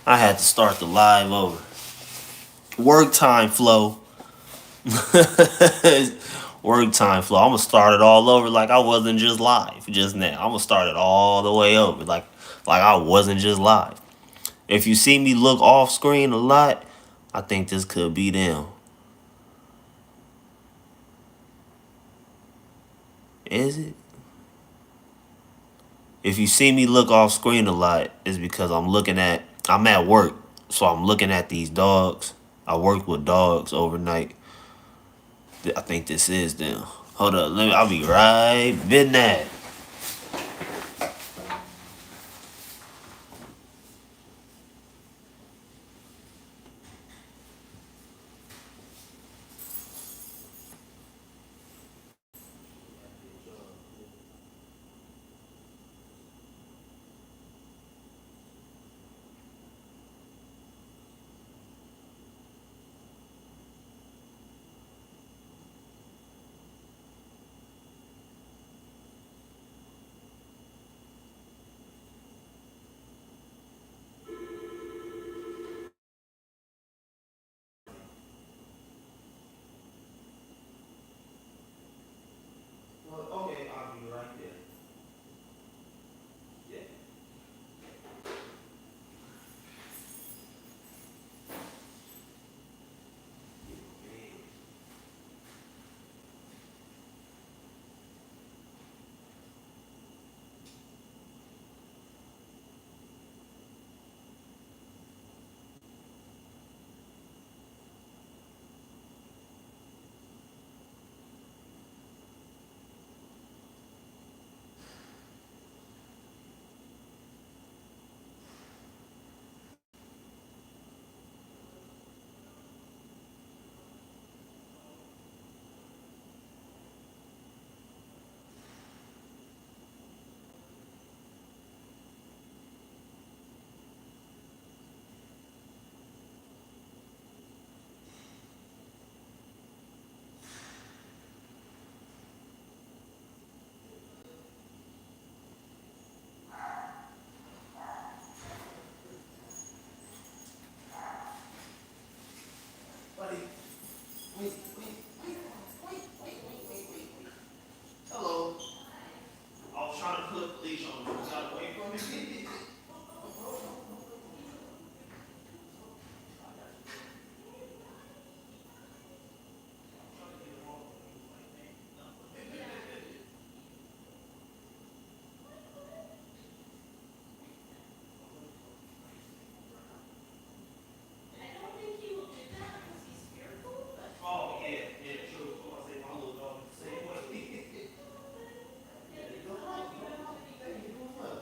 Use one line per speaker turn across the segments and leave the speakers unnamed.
I had to start the live over. Work time flow. Work time flow. I'm gonna start it all over like I wasn't just live just now. I'm gonna start it all the way over like I wasn't just live. If you see me look off screen a lot, I think this could be them. Is it? If you see me look off screen a lot, it's because I'm at work, so I'm looking at these dogs. I worked with dogs overnight. I think this is them. Hold up, I'll be right back. Okay, I'll be right there. Yeah. Buddy, wait, wait. Hello. I was trying to put the leash on you. You got away from me. Oh, yeah, true. I say my little dog is the same way. Yeah, you doing well. Hey, you doing well.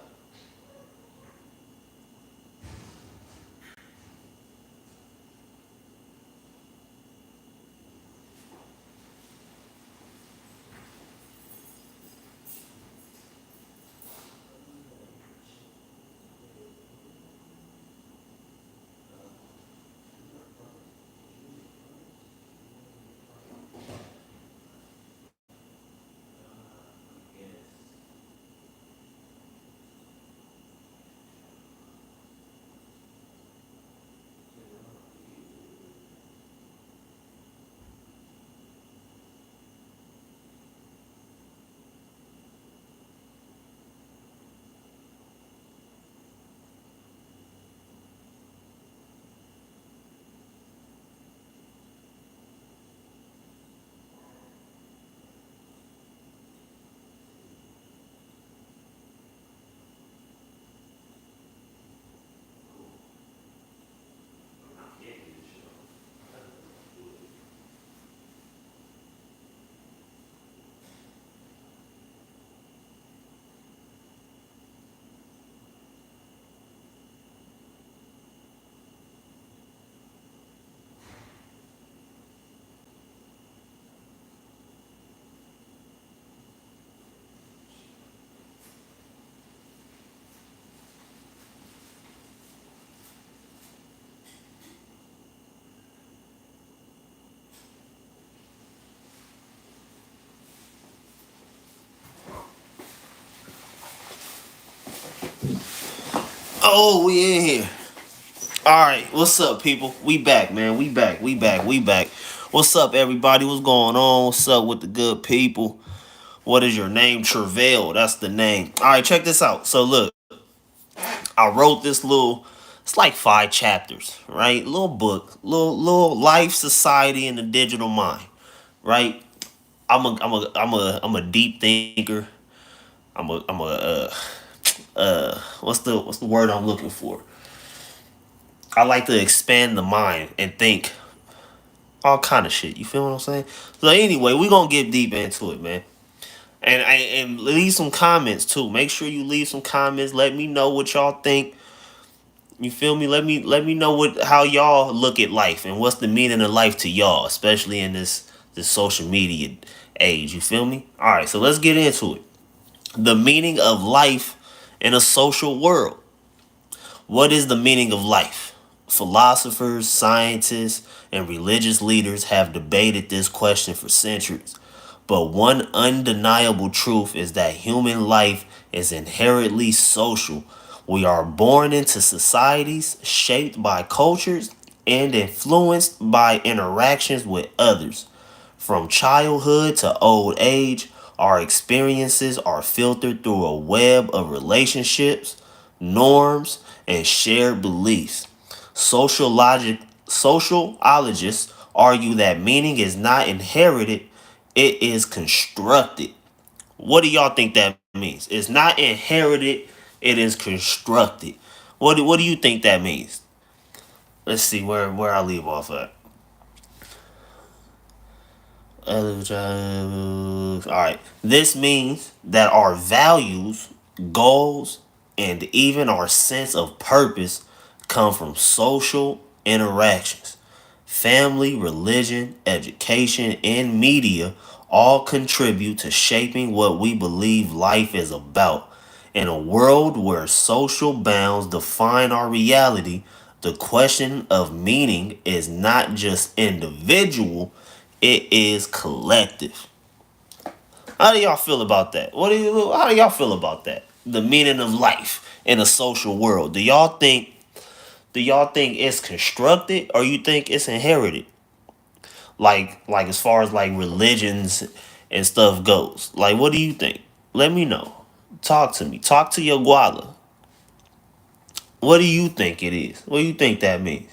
Oh, we in here. All right, what's up, people? We back, man. We back. We back. We back. What's up, everybody? What's going on? What's up with the good people? What is your name? Travail. That's the name. All right, check this out. So look, I wrote this little. It's like 5 chapters, right? Little book, little life, society, and the digital mind, right? I'm a deep thinker. What's the word I'm looking for? I like to expand the mind and think all kind of shit. You feel what I'm saying? So anyway, we gonna get deep into it, man. And leave some comments too. Make sure you leave some comments. Let me know what y'all think. You feel me? Let me know what how y'all look at life and what's the meaning of life to y'all, especially in this social media age. You feel me? All right, so let's get into it. The meaning of life in a social world. What is the meaning of life? Philosophers, scientists, and religious leaders have debated this question for centuries. But one undeniable truth is that human life is inherently social. We are born into societies shaped by cultures and influenced by interactions with others. From childhood to old age, our experiences are filtered through a web of relationships, norms, and shared beliefs. Sociologists argue that meaning is not inherited, it is constructed. What do y'all think that means? It's not inherited, it is constructed. What do you think that means? Let's see where I leave off at. All right. This means that our values, goals, and even our sense of purpose come from social interactions. Family, religion, education, and media all contribute to shaping what we believe life is about. In a world where social bounds define our reality, the question of meaning is not just individual, it is collective. How do y'all feel about that? How do y'all feel about that? The meaning of life in a social world. Do y'all think it's constructed or you think it's inherited? Like as far as like religions and stuff goes. Like what do you think? Let me know. Talk to me. Talk to your guala. What do you think it is? What do you think that means?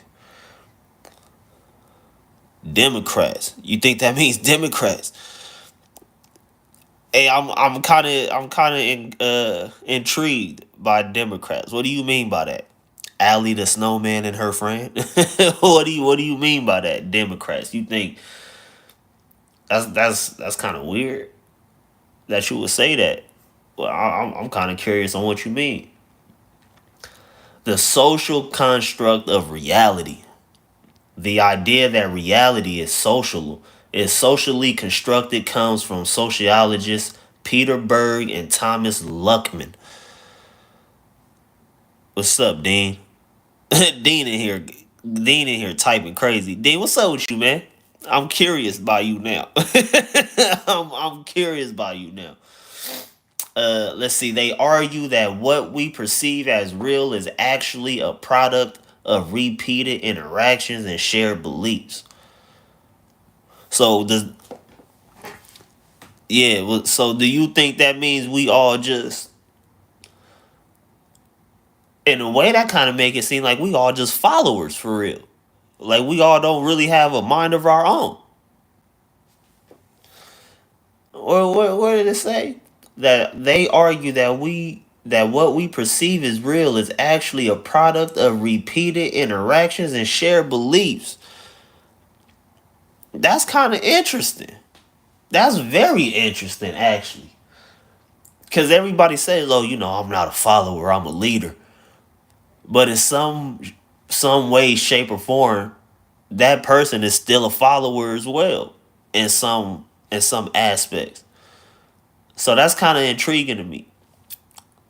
Democrats. You think that means Democrats? Hey, I'm kind of intrigued by Democrats. What do you mean by that? Allie the snowman and her friend. What do you mean by that? Democrats. You think that's kind of weird that you would say that. Well, I'm kind of curious on what you mean. The social construct of reality. The idea that reality is socially constructed comes from sociologists Peter Berg and Thomas Luckman. What's up, Dean? Dean in here. Dean in here typing crazy. Dean, what's up with you, man? I'm curious by you now. I'm curious by you now. Let's see. They argue that what we perceive as real is actually a product of repeated interactions and shared beliefs. So does yeah. So do you think that means we all just in a way that kind of make it seem like we all just followers for real? Like we all don't really have a mind of our own. Or what did it say? That they argue that what we perceive as real is actually a product of repeated interactions and shared beliefs. That's kind of interesting. That's very interesting, actually. Because everybody says, "Oh, I'm not a follower. I'm a leader." But in some way, shape, or form, that person is still a follower as well. In some aspects. So that's kind of intriguing to me.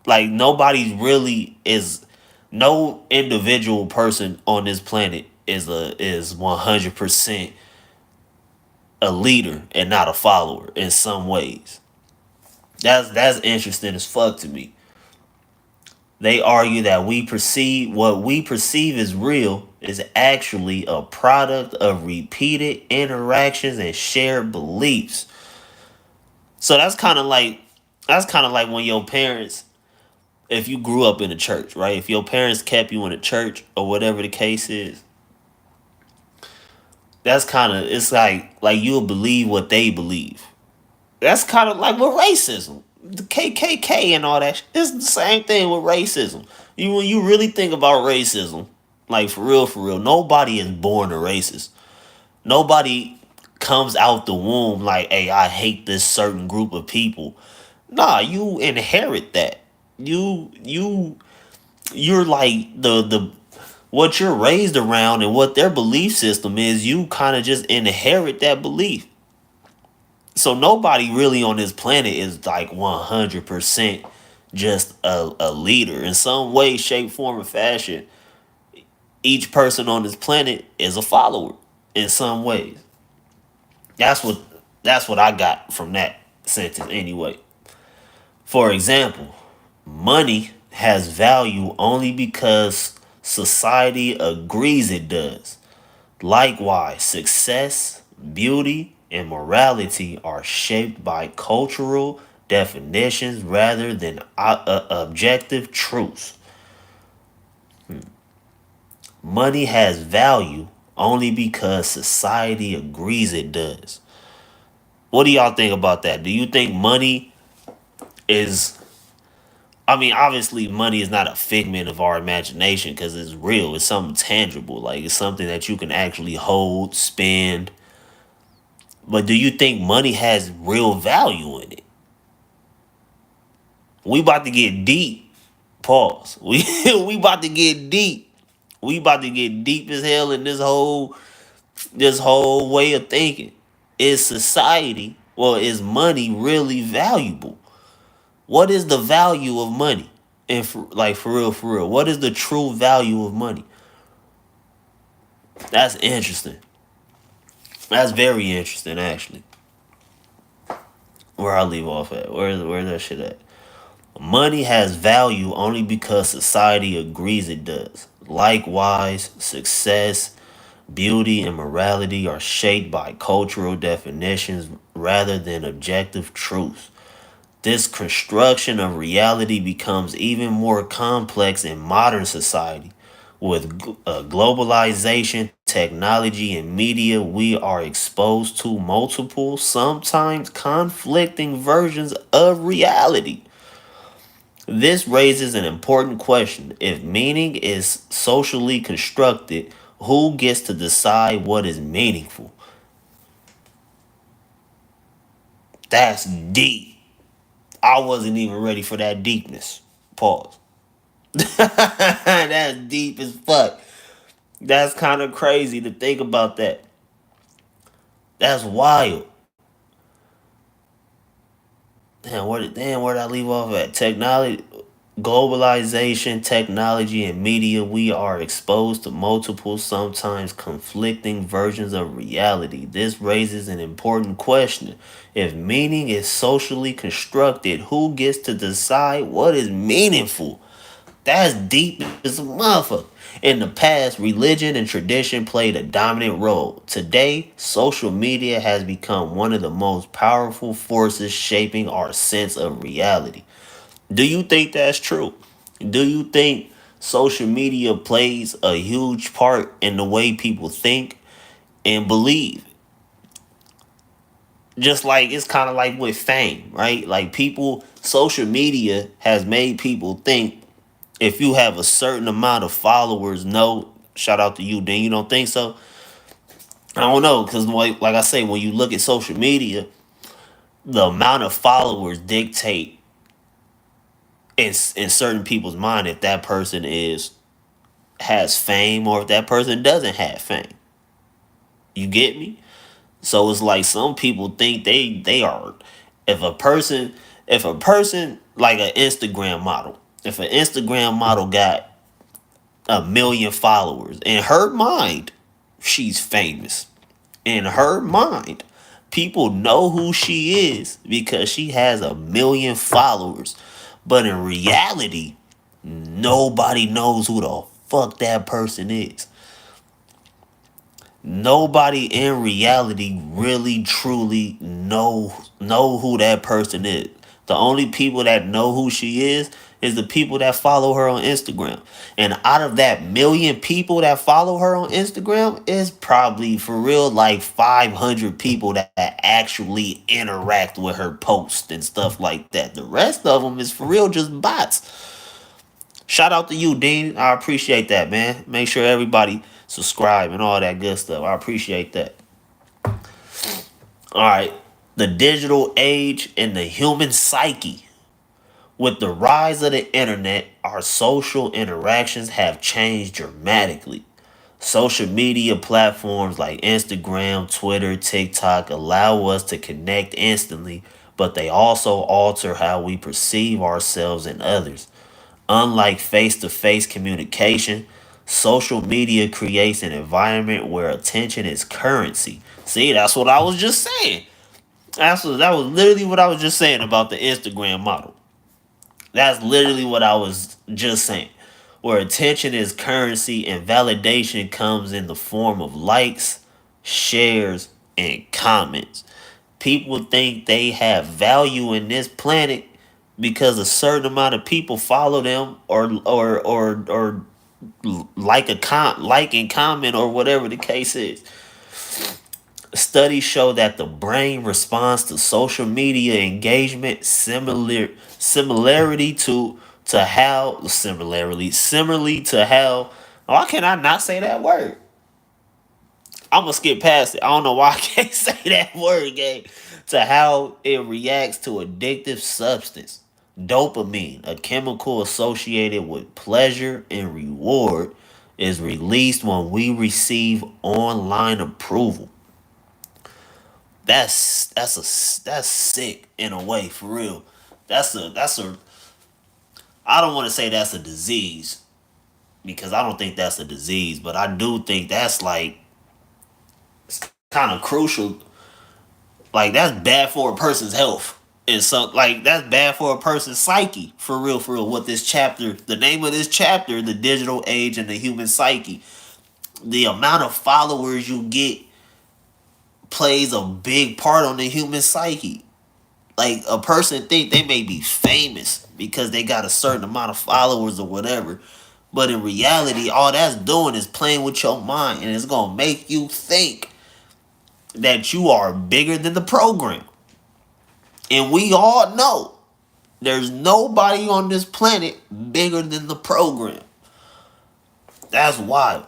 Like nobody really is no individual person on this planet is 100% a leader and not a follower in some ways. That's interesting as fuck to me. They argue that what we perceive as real is actually a product of repeated interactions and shared beliefs. So that's kind of like when your parents, if you grew up in a church, right? If your parents kept you in a church or whatever the case is, that's kind of it's like you'll believe what they believe. That's kind of like with racism, the KKK and all that. It's the same thing with racism. You when you really think about racism, like for real, nobody is born a racist. Nobody comes out the womb like, "Hey, I hate this certain group of people." Nah, you inherit that. You you're like the what you're raised around and what their belief system is. You kind of just inherit that belief. So nobody really on this planet is like 100% just a leader in some way, shape, form, or fashion. Each person on this planet is a follower in some ways. That's what that's what I got from that sentence anyway. For example, money has value only because society agrees it does. Likewise, success, beauty, and morality are shaped by cultural definitions rather than objective truths. Money has value only because society agrees it does. What do y'all think about that? Do you think money is, I mean, obviously, money is not a figment of our imagination because it's real. It's something tangible. Like, it's something that you can actually hold, spend. But do you think money has real value in it? We about to get deep. Pause. We about to get deep. We about to get deep as hell in this whole way of thinking. Is society, well, is money really valuable? What is the value of money? And for real, what is the true value of money? That's interesting. That's very interesting, actually. Where I leave off at? Where that shit at? Money has value only because society agrees it does. Likewise, success, beauty, and morality are shaped by cultural definitions rather than objective truths. This construction of reality becomes even more complex in modern society. With globalization, technology, and media, we are exposed to multiple, sometimes conflicting versions of reality. This raises an important question. If meaning is socially constructed, who gets to decide what is meaningful? That's deep. I wasn't even ready for that deepness. Pause. That's deep as fuck. That's kind of crazy to think about that. That's wild. Where did I leave off at? Technology, globalization, technology, and media. We are exposed to multiple, sometimes conflicting versions of reality. This raises an important question. If meaning is socially constructed, who gets to decide what is meaningful? That's deep as a motherfucker. In the past, religion and tradition played a dominant role. Today, social media has become one of the most powerful forces shaping our sense of reality. Do you think that's true? Do you think social media plays a huge part in the way people think and believe? Just like it's kind of like with fame, right? Like social media has made people think if you have a certain amount of followers, no, shout out to you, then you don't think so? I don't know, because like I say, when you look at social media, the amount of followers dictate in certain people's mind if that person is has fame or if that person doesn't have fame. You get me? So it's like some people think they are if a person like an Instagram model, if an Instagram model got 1 million followers. In her mind, she's famous. In her mind, people know who she is because she has 1 million followers. But in reality, Nobody knows who the fuck that person is. Nobody in reality really truly know who that person is. The only people that know who she is the people that follow her on Instagram. And out of that million people that follow her on Instagram is probably for real like 500 people that actually interact with her posts and stuff like that. The rest of them is for real just bots. Shout out to you, Dean. I appreciate that, man. Make sure everybody subscribe and all that good stuff. I appreciate that. All right. The digital age and the human psyche. With the rise of the internet, our social interactions have changed dramatically. Social media platforms like Instagram, Twitter, TikTok allow us to connect instantly, but they also alter how we perceive ourselves and others. Unlike face to face communication, social media creates an environment where attention is currency. See, that's what I was just saying. That was literally what I was just saying about the Instagram model. That's literally what I was just saying. Where attention is currency and validation comes in the form of likes, shares, and comments. People think they have value in this planet because a certain amount of people follow them or like and comment or whatever the case is. Studies show that the brain responds to social media engagement similarly to how why can I not say that word? I'm gonna skip past it. I don't know why I can't say that word, gang. To how it reacts to addictive substance. Dopamine, a chemical associated with pleasure and reward, is released when we receive online approval. That's sick in a way, for real. That's a I don't want to say that's a disease because I don't think that's a disease, but I do think that's like kind of crucial. Like that's bad for a person's health. And so like that's bad for a person's psyche. For real. What this chapter, the name of this chapter, the digital age and the human psyche. The amount of followers you get plays a big part on the human psyche. Like a person think they may be famous because they got a certain amount of followers or whatever. But in reality, all that's doing is playing with your mind and it's gonna make you think that you are bigger than the program. And we all know there's nobody on this planet bigger than the program. That's wild.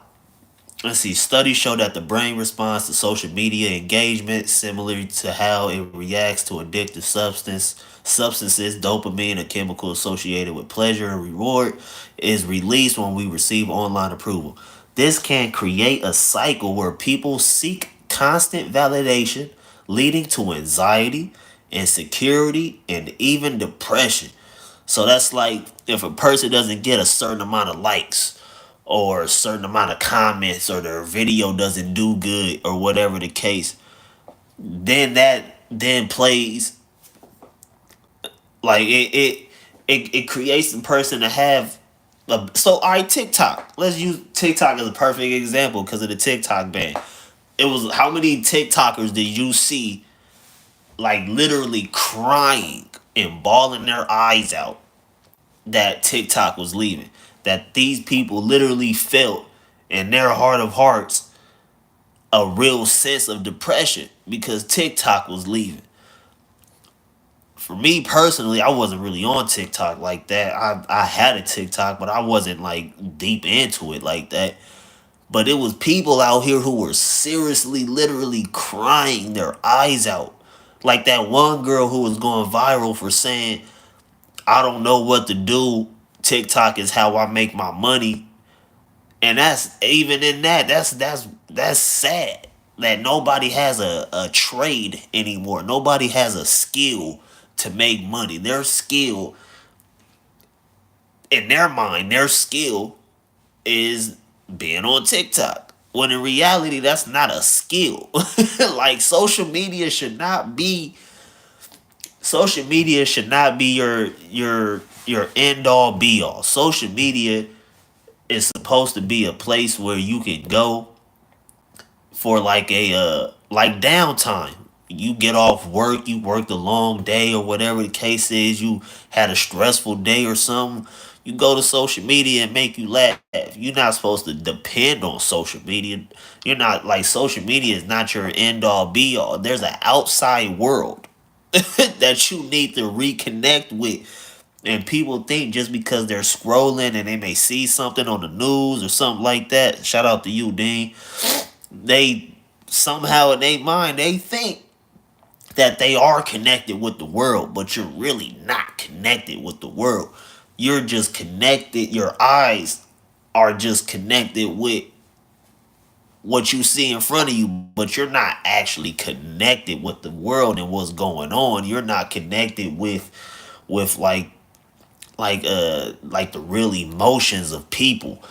Let's see. Studies show that the brain responds to social media engagement similar to how it reacts to addictive substances. Dopamine, a chemical associated with pleasure and reward, is released when we receive online approval. This can create a cycle where people seek constant validation, leading to anxiety, insecurity, and even depression. So that's like if a person doesn't get a certain amount of likes or a certain amount of comments or their video doesn't do good or whatever the case, then that then plays like it creates the person to have so all right, TikTok. Let's use TikTok as a perfect example because of the TikTok ban. It was how many TikTokers did you see like literally crying and bawling their eyes out that TikTok was leaving? That these people literally felt in their heart of hearts a real sense of depression because TikTok was leaving. For me personally, I wasn't really on TikTok like that. I had a TikTok, but I wasn't like deep into it like that. But it was people out here who were seriously, literally crying their eyes out. Like that one girl who was going viral for saying, I don't know what to do. TikTok is how I make my money. And that's even in that, that's sad. That nobody has a trade anymore. Nobody has a skill to make money. Their skill, in their mind, their skill is being on TikTok. When in reality, that's not a skill. Like social media should not be your your end all be all. Social media is supposed to be a place where you can go for like a like downtime. You get off work, you worked a long day or whatever the case is, you had a stressful day or something. You go to social media and make you laugh. You're not supposed to depend on social media. You're not like social media is not your end all be all. There's an outside world that you need to reconnect with. And people think just because they're scrolling and they may see something on the news or something like that. Shout out to you, Dean. They somehow in their mind they think that they are connected with the world, but you're really not connected with the world. You're just connected. Your eyes are just connected with what you see in front of you, but you're not actually connected with the world and what's going on. You're not connected with like the real emotions of people.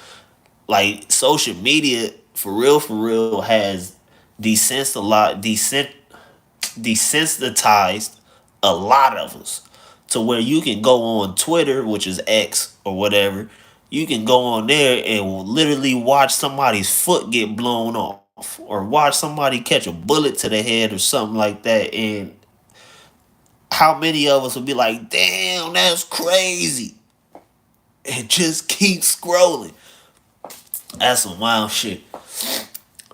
Like social media for real has desensitized a lot of us to where you can go on Twitter, which is X or whatever. You can go on there and literally watch somebody's foot get blown off or watch somebody catch a bullet to the head or something like that. And how many of us would be like, damn, that's crazy. And just keep scrolling. That's some wild shit.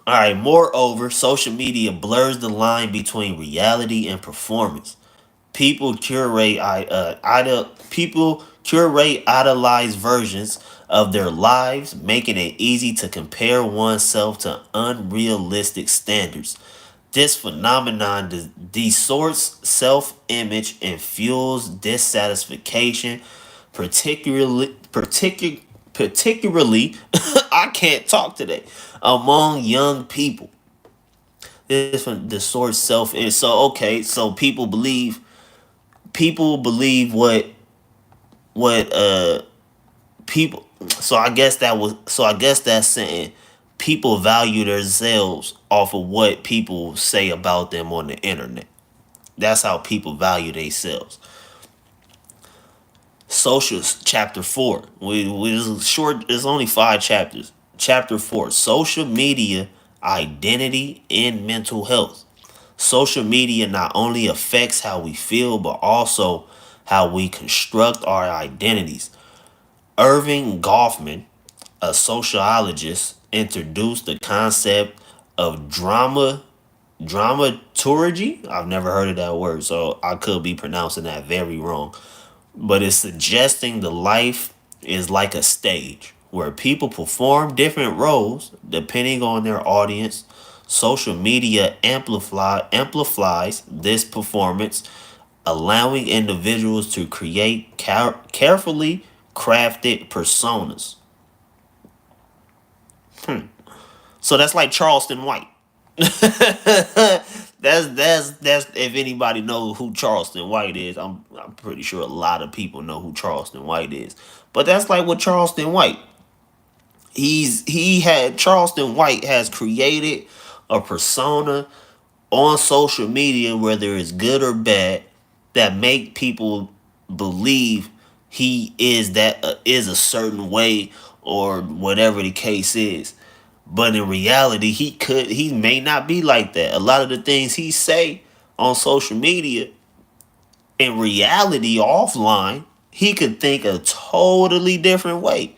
All right. Moreover, social media blurs the line between reality and performance. People curate idolized versions of their lives, making it easy to compare oneself to unrealistic standards. This phenomenon distorts self-image and fuels dissatisfaction, particularly I can't talk today among young people. This distorts self-image. So okay, so people believe what people. So I guess that's saying people value themselves off of what people say about them on the internet. That's how people value themselves. Socials, chapter 4. We it's short. It's only 5 chapters. Chapter 4: social media, identity, and mental health. Social media not only affects how we feel, but also how we construct our identities. Irving Goffman, a sociologist, introduced the concept of dramaturgy. I've never heard of that word, so I could be pronouncing that very wrong. But it's suggesting the life is like a stage where people perform different roles depending on their audience. Social media amplifies this performance, allowing individuals to create carefully crafted personas. So that's like Charleston White. That's if anybody knows who Charleston White is. I'm pretty sure a lot of people know who Charleston White is. But that's like what Charleston White. Charleston White has created a persona on social media, whether it's good or bad, that make people believe he is a certain way or whatever the case is. But in reality, he may not be like that. A lot of the things he say on social media, in reality, offline, he could think a totally different way.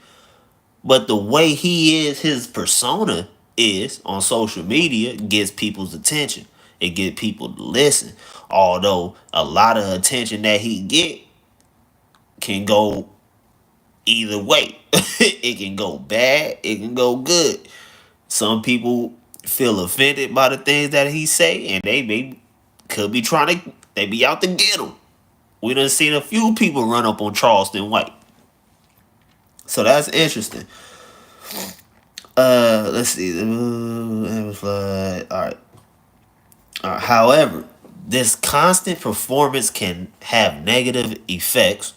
But the way he is, his persona is on social media gets people's attention. It get people to listen. Although a lot of attention that he get can go either way. It can go bad, it can go good. Some people feel offended by the things that he say, and could be they be out to get him. We done seen a few people run up on Charleston White. So that's interesting. Let's see. All right. However, this constant performance can have negative effects.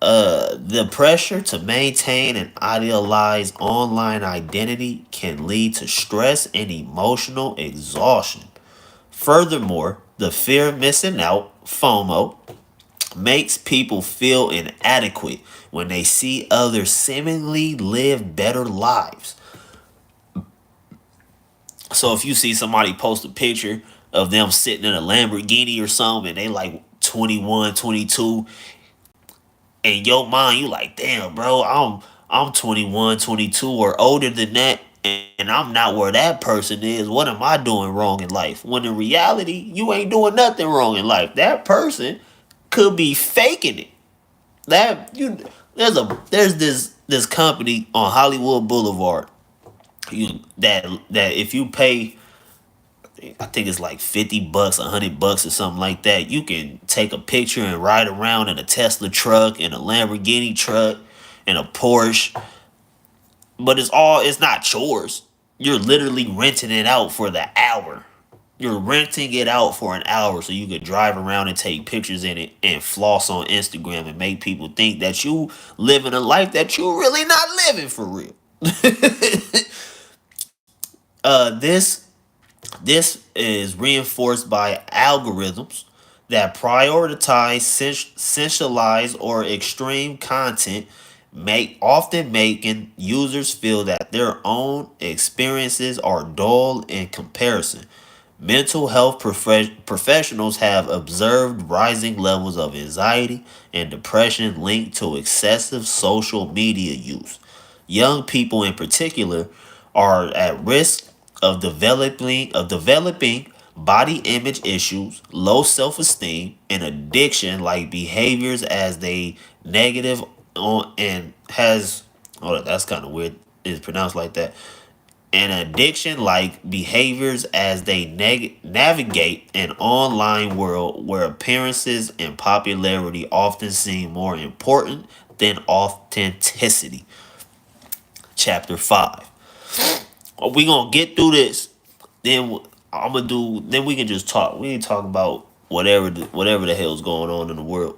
The pressure to maintain an idealized online identity can lead to stress and emotional exhaustion. Furthermore, the fear of missing out, FOMO, makes people feel inadequate when they see others seemingly live better lives. So if you see somebody post a picture of them sitting in a Lamborghini or something, and they like 21, 22, in your mind, you like, damn, bro, I'm 21, 22, or older than that, and I'm not where that person is. What am I doing wrong in life? When in reality, you ain't doing nothing wrong in life. That person could be faking it. That you there's this company on Hollywood Boulevard. That if you pay, I think it's like $50, $100 or something like that, you can take a picture and ride around in a Tesla truck, in a Lamborghini truck, in a Porsche. But it's not chores. You're literally renting it out for the hour. You're renting it out for an hour so you could drive around and take pictures in it and floss on Instagram and make people think that you living a life that you really not living for real. This is reinforced by algorithms that prioritize sensationalized or extreme content, often making users feel that their own experiences are dull in comparison. Mental health professionals have observed rising levels of anxiety and depression linked to excessive social media use. Young people in particular are at risk of developing body image issues, low self-esteem, and addiction like behaviors as they negative on and has oh that's kind of weird. It's pronounced like that. An addiction like behaviors as they navigate an online world where appearances and popularity often seem more important than authenticity. Chapter 5. We gonna get through this. Then I'm gonna do. Then we can just talk. We can talk about whatever the hell's going on in the world.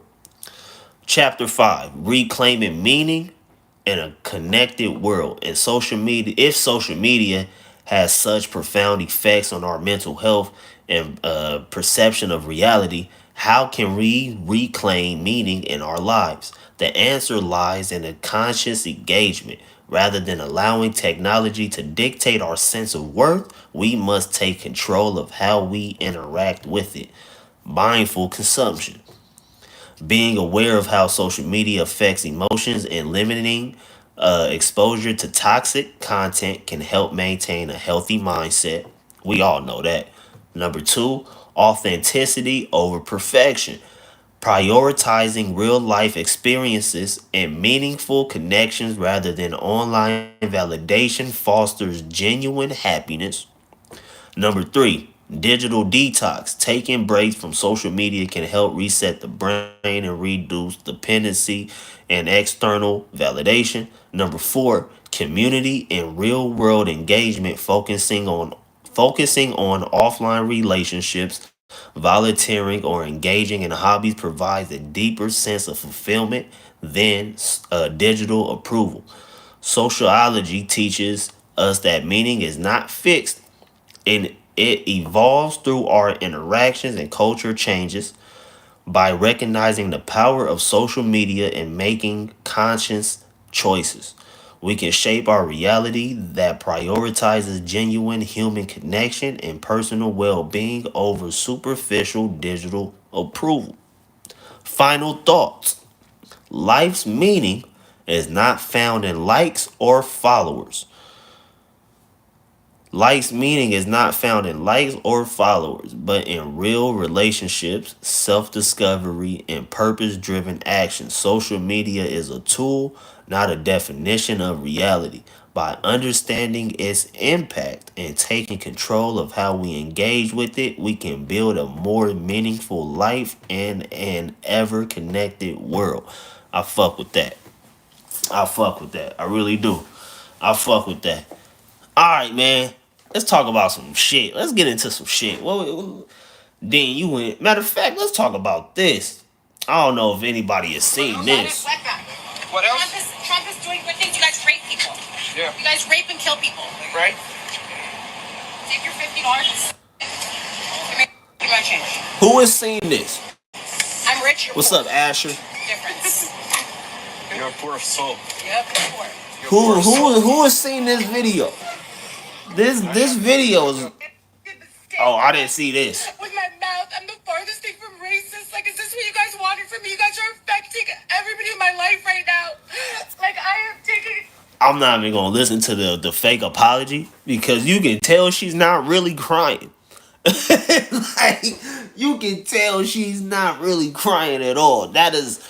Chapter 5. Reclaiming meaning in a connected world. And social media, if social media has such profound effects on our mental health and perception of reality, how can we reclaim meaning in our lives? The answer lies in a conscious engagement. Rather than allowing technology to dictate our sense of worth, we must take control of how we interact with it. Mindful consumption. Being aware of how social media affects emotions and limiting exposure to toxic content can help maintain a healthy mindset. We all know that. Number two, authenticity over perfection. Prioritizing real life experiences and meaningful connections rather than online validation fosters genuine happiness. Number three, digital detox. Taking breaks from social media can help reset the brain and reduce dependency and external validation. Number four, community and real world engagement, focusing on offline relationships, volunteering or engaging in hobbies provides a deeper sense of fulfillment than digital approval. Sociology teaches us that meaning is not fixed and it evolves through our interactions and culture changes. By recognizing the power of social media and making conscious choices, we can shape our reality that prioritizes genuine human connection and personal well-being over superficial digital approval. Final thoughts. Life's meaning is not found in likes or followers. Life's meaning is not found in likes or followers, but in real relationships, self discovery, and purpose driven action. Social media is a tool, not a definition of reality. By understanding its impact and taking control of how we engage with it, we can build a more meaningful life and an ever connected world. I fuck with that. I fuck with that. I really do. I fuck with that. All right, man. Let's talk about some shit. Let's get into some shit. Then you went. Matter of fact, let's talk about this. I don't know if anybody has seen this.
What else? Trump is doing good things. You guys rape people. Yeah. You guys rape and kill people. Right. Save your $50. Give me my change.
Who has seen this?
I'm rich, you're
What's
poor.
up, Asher?
Difference.
You're a poor soul.
Yep, poor.
Who has seen this video? This video is. Oh, I didn't see this.
With my mouth, I'm the farthest thing from racist. Like, is this what you guys wanted from me? You guys are affecting everybody in my life right now. Like, I am taking.
I'm not even gonna listen to the fake apology because you can tell she's not really crying. Like, you can tell she's not really crying at all. That is,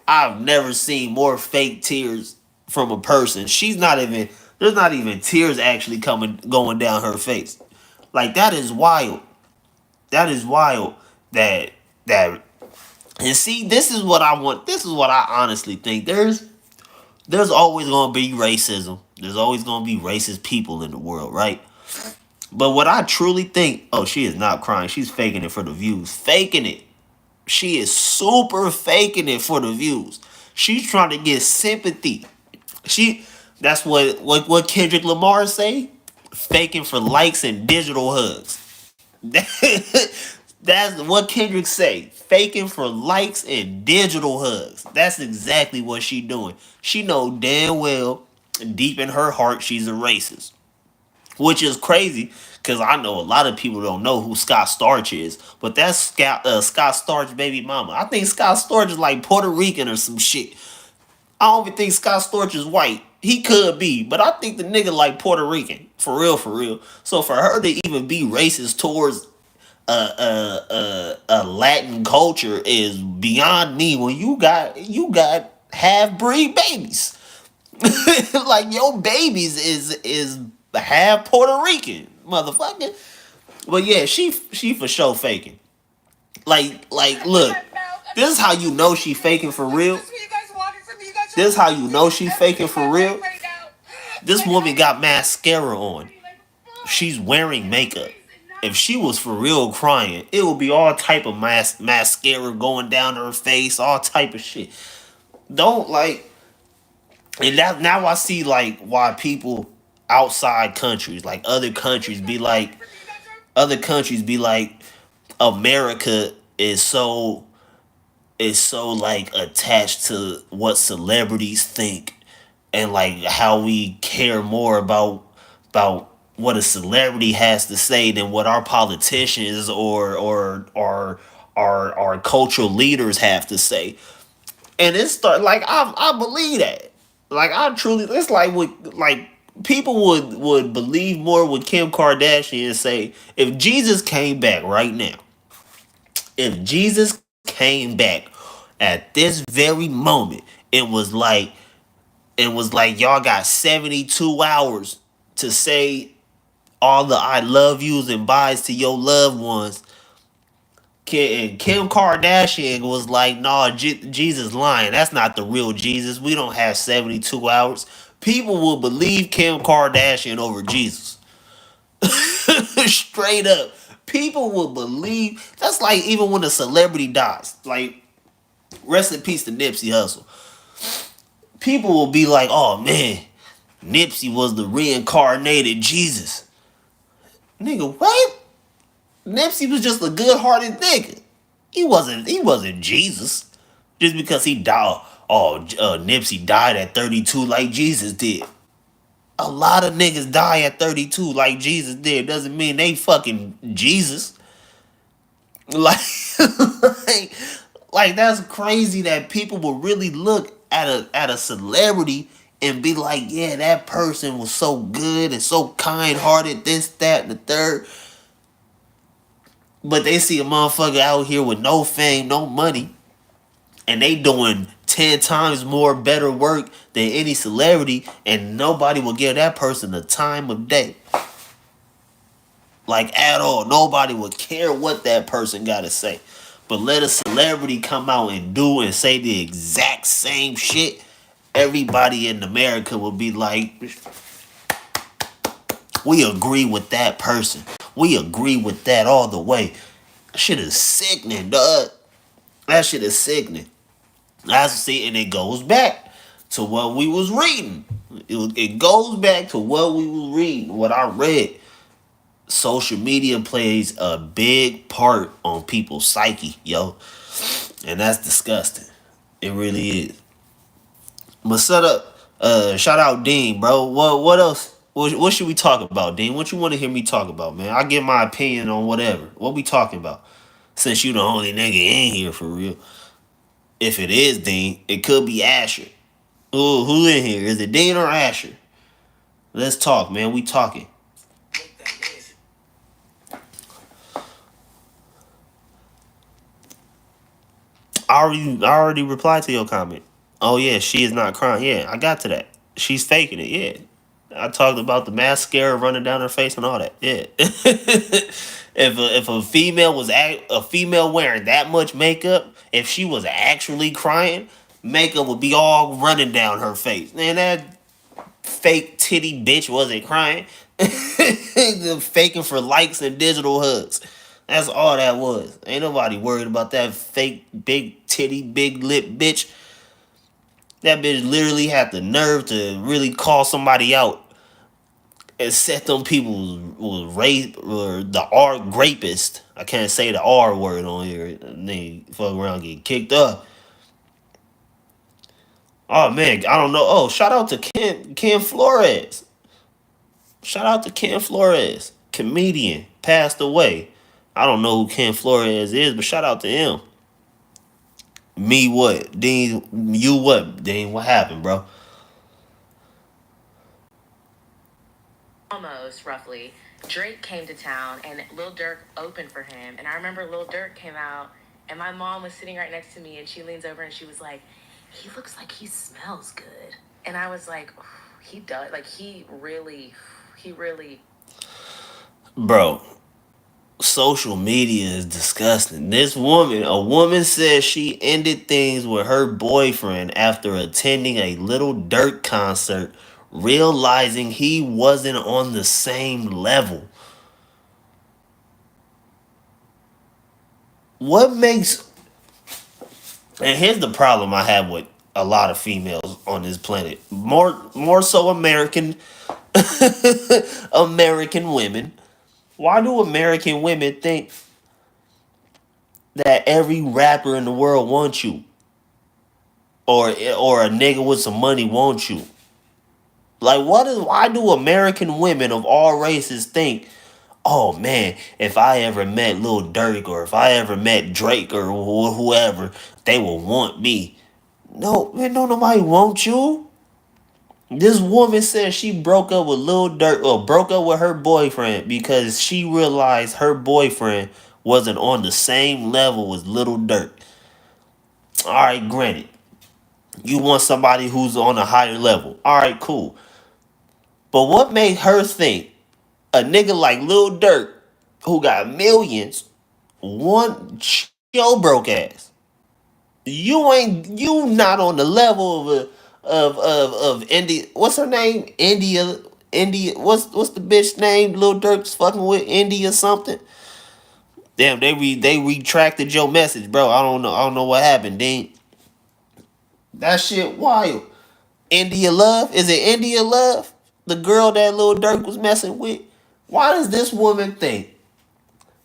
I've never seen more fake tears from a person. She's not even, there's not even tears actually going down her face. Like, that is wild. That is wild. That and see, this is what I want. This is what I honestly think. There's always gonna be racism. There's always gonna be racist people in the world, right? But what I truly think, oh, she is not crying. She's faking it for the views. Faking it. She is super faking it for the views. She's trying to get sympathy. That's what Kendrick Lamar say. Faking for likes and digital hugs. That's what Kendrick say. Faking for likes and digital hugs. That's exactly what she doing. She know damn well, deep in her heart, she's a racist. Which is crazy, because I know a lot of people don't know who Scott Storch is. But that's Scott Storch baby mama. I think Scott Storch is like Puerto Rican or some shit. I don't even think Scott Storch is white. He could be, but I think the nigga like Puerto Rican. For real, for real. So for her to even be racist towards a Latin culture is beyond me. When you got half breed babies, like your babies is half Puerto Rican, motherfucker. But yeah, she for sure faking. Like look, this is how you know she faking for real. This is how you know she faking for real. This woman got mascara on. She's wearing makeup. If she was for real crying, it would be all type of mascara going down her face, all type of shit. Don't like, and now I see like why people outside countries, like other countries, be like, America is so like attached to what celebrities think, and like how we care more about what a celebrity has to say than what our politicians or our cultural leaders have to say. And it's start like I believe that. Like I truly, it's like people would believe more with Kim Kardashian and say, if Jesus came back right now, if Jesus came back at this very moment, it was like y'all got 72 hours to say all the I love yous and byes to your loved ones. And Kim Kardashian was like, nah, Jesus lying. That's not the real Jesus. We don't have 72 hours. People will believe Kim Kardashian over Jesus. Straight up. People will believe. That's like even when a celebrity dies. Like, rest in peace to Nipsey Hussle. People will be like, oh man, Nipsey was the reincarnated Jesus. Nigga, what? Nipsey was just a good-hearted nigga. He wasn't Jesus. Just because he died, Nipsey died at 32 like Jesus did. A lot of niggas die at 32 like Jesus did. Doesn't mean they fucking Jesus. Like, like that's crazy that people will really look at a celebrity and be like, yeah, that person was so good and so kind-hearted, this, that, and the third. But they see a motherfucker out here with no fame, no money, and they doing 10 times more better work than any celebrity, and nobody will give that person the time of day. Like, at all. Nobody would care what that person got to say. But let a celebrity come out and do and say the exact same shit, everybody in America will be like, we agree with that person. We agree with that all the way. That shit is sickening, dog. That shit is sickening. And it goes back to what we was reading. It goes back to what we was reading, what I read. Social media plays a big part on people's psyche, yo. And that's disgusting. It really is. But shout out Dean, bro. What else? What should we talk about, Dean? What you want to hear me talk about, man? I give my opinion on whatever. What we talking about? Since you the only nigga in here for real. If it is Dean, it could be Asher. Ooh, who in here? Is it Dean or Asher? Let's talk, man. We talking. I already replied to your comment. Oh yeah, she is not crying. Yeah, I got to that. She's faking it. Yeah, I talked about the mascara running down her face and all that. Yeah. If a female a female wearing that much makeup, if she was actually crying, makeup would be all running down her face. Man, that fake titty bitch wasn't crying. Faking for likes and digital hugs. That's all that was. Ain't nobody worried about that fake big titty, big lip bitch. That bitch literally had the nerve to really call somebody out and set them people was rape or the R rapist. I can't say the R word on here. They fuck around and get kicked up. Oh man, I don't know. Oh, shout out to Ken Flores. Shout out to Ken Flores, comedian, passed away. I don't know who Ken Flores is, but shout out to him. Me what? Dean, you what? Dean, what happened, bro?
Almost roughly, Drake came to town and Lil Durk opened for him. And I remember Lil Durk came out and my mom was sitting right next to me and she leans over and she was like, he looks like he smells good. And I was like, he does. Like, he really.
Bro, social media is disgusting. A woman says she ended things with her boyfriend after attending a Little Durk concert, realizing he wasn't on the same level. What makes and here's the problem I have with a lot of females on this planet. More so American women. Why do American women think that every rapper in the world wants you? Or a nigga with some money wants you? Like why do American women of all races think, oh man, if I ever met Lil Durk or if I ever met Drake or whoever, they will want me. No, man, don't nobody want you. This woman said she broke up with Lil Durk or broke up with her boyfriend because she realized her boyfriend wasn't on the same level as Little Durk. All right, granted, you want somebody who's on a higher level. All right, cool. But what made her think a nigga like Lil Durk, who got millions, want your broke ass? You not on the level of India. What's her name? India. What's the bitch name? Lil Durk's fucking with India something. Damn, they retracted your message, bro. I don't know what happened, Dean. That shit wild. India Love? Is it India Love? The girl that Lil Durk was messing with? Why does this woman think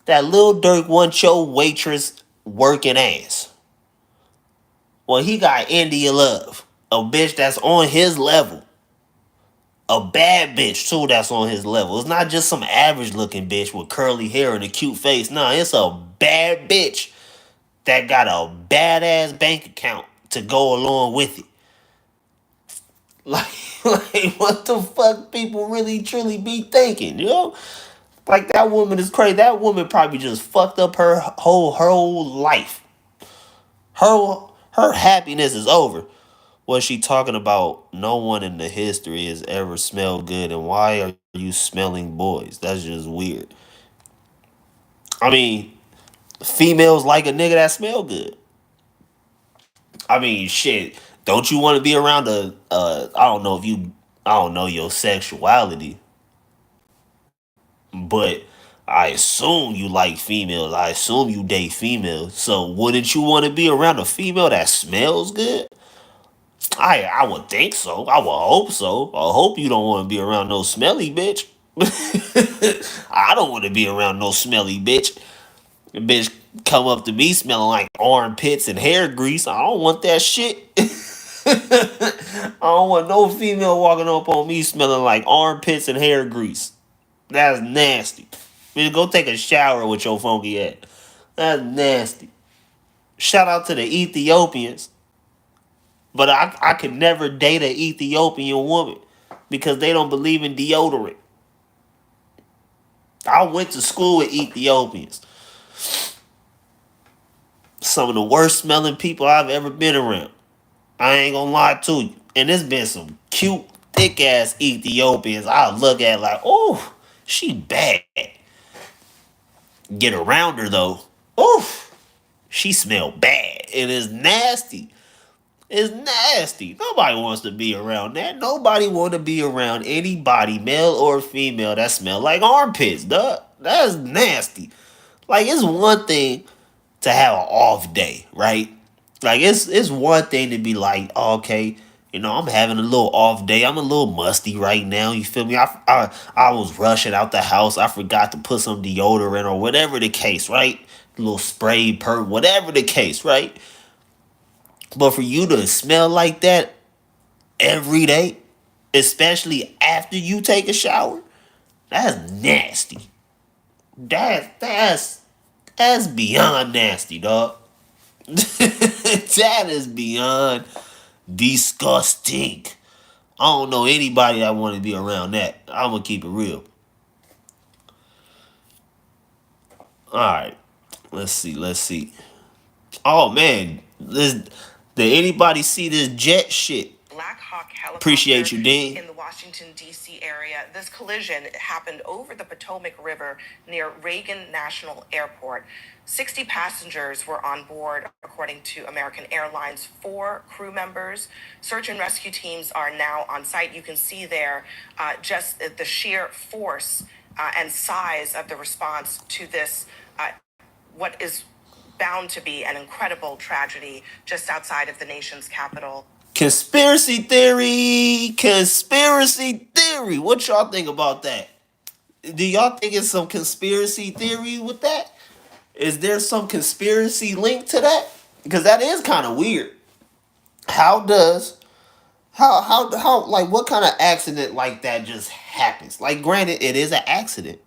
that Lil Durk wants your waitress working ass? Well, he got India Love, a bitch that's on his level. A bad bitch, too, that's on his level. It's not just some average looking bitch with curly hair and a cute face. Nah, it's a bad bitch that got a badass bank account to go along with it. Like, like what the fuck people really truly be thinking, you know? Like that woman is crazy. That woman probably just fucked up her whole life. Her happiness is over. Was she talking about no one in the history has ever smelled good and why are you smelling boys? That's just weird. I mean, females like a nigga that smell good. I mean, shit. Don't you want to be around I don't know if you I don't know your sexuality, but I assume you like females. I assume you date females. So wouldn't you want to be around a female that smells good? I would think so. I would hope so. I hope you don't want to be around no smelly bitch. I don't want to be around no smelly bitch. The bitch come up to me smelling like armpits and hair grease. I don't want that shit. I don't want no female walking up on me smelling like armpits and hair grease. That's nasty. Man, go take a shower with your funky ass. That's nasty. Shout out to the Ethiopians. But I could never date an Ethiopian woman because they don't believe in deodorant. I went to school with Ethiopians. Some of the worst smelling people I've ever been around. I ain't gonna lie to you. And there's been some cute, thick ass Ethiopians I look at like, oh, she bad. Get around her though. Oof. She smell bad. It is nasty. It's nasty. Nobody wants to be around that. Nobody want to be around anybody, male or female, that smell like armpits, duh. That's nasty. Like, it's one thing to have an off day, right? Like, it's one thing to be like, oh, okay, you know, I'm having a little off day. I'm a little musty right now. You feel me? I was rushing out the house. I forgot to put some deodorant or whatever the case, right? A little spray, whatever the case, right? But for you to smell like that every day, especially after you take a shower, that's nasty. That's beyond nasty, dog. That is beyond disgusting. I don't know anybody that want to be around that. I'm gonna keep it real. All right, let's see. Oh man, did anybody see this jet shit?
Black Hawk helicopter
Appreciate you, Dean.
in the Washington, D.C. area. This collision happened over the Potomac River near Reagan National Airport. 60 passengers were on board, according to American Airlines, 4 crew members. Search and rescue teams are now on site. You can see there just the sheer force and size of the response to this, what is bound to be an incredible tragedy just outside of the nation's capital.
Conspiracy theory. What y'all think about that? Do y'all think it's some conspiracy theory with that? Is there some conspiracy link to that? Because that is kind of weird. How like what kind of accident like that just happens? Like, granted, it is an accident.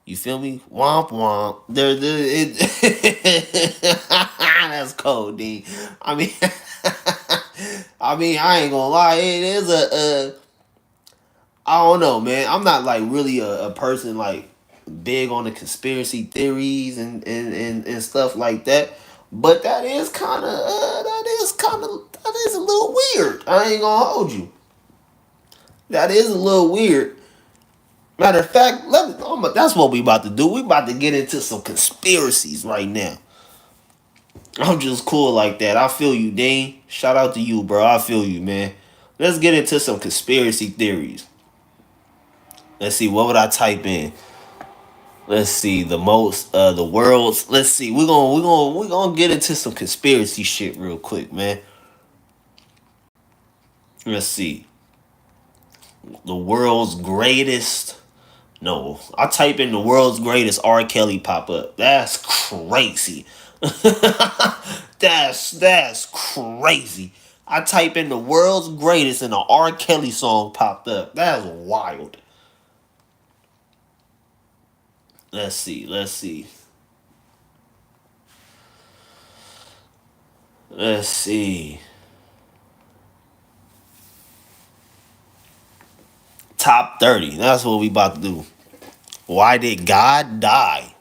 You feel me? Womp womp. That's cold, D. I mean, I ain't gonna lie. It is I don't know, man. I'm not like really a person like big on the conspiracy theories and stuff like that. But that is a little weird. I ain't gonna hold you. That is a little weird. Matter of fact, that's what we about to do. We about to get into some conspiracies right now. I'm just cool like that. I feel you, Dean. Shout out to you, bro. I feel you, man. Let's get into some conspiracy theories. Let's see, what would I type in? Let's see, the world's. Let's see, we're gonna get into some conspiracy shit real quick, man. Let's see, the world's greatest. No, I type in the world's greatest R. Kelly pop up. That's crazy. That's crazy. I type in the world's greatest and the R. Kelly song popped up. That's wild. Let's see. Top 30. That's what we about to do. Why did God die?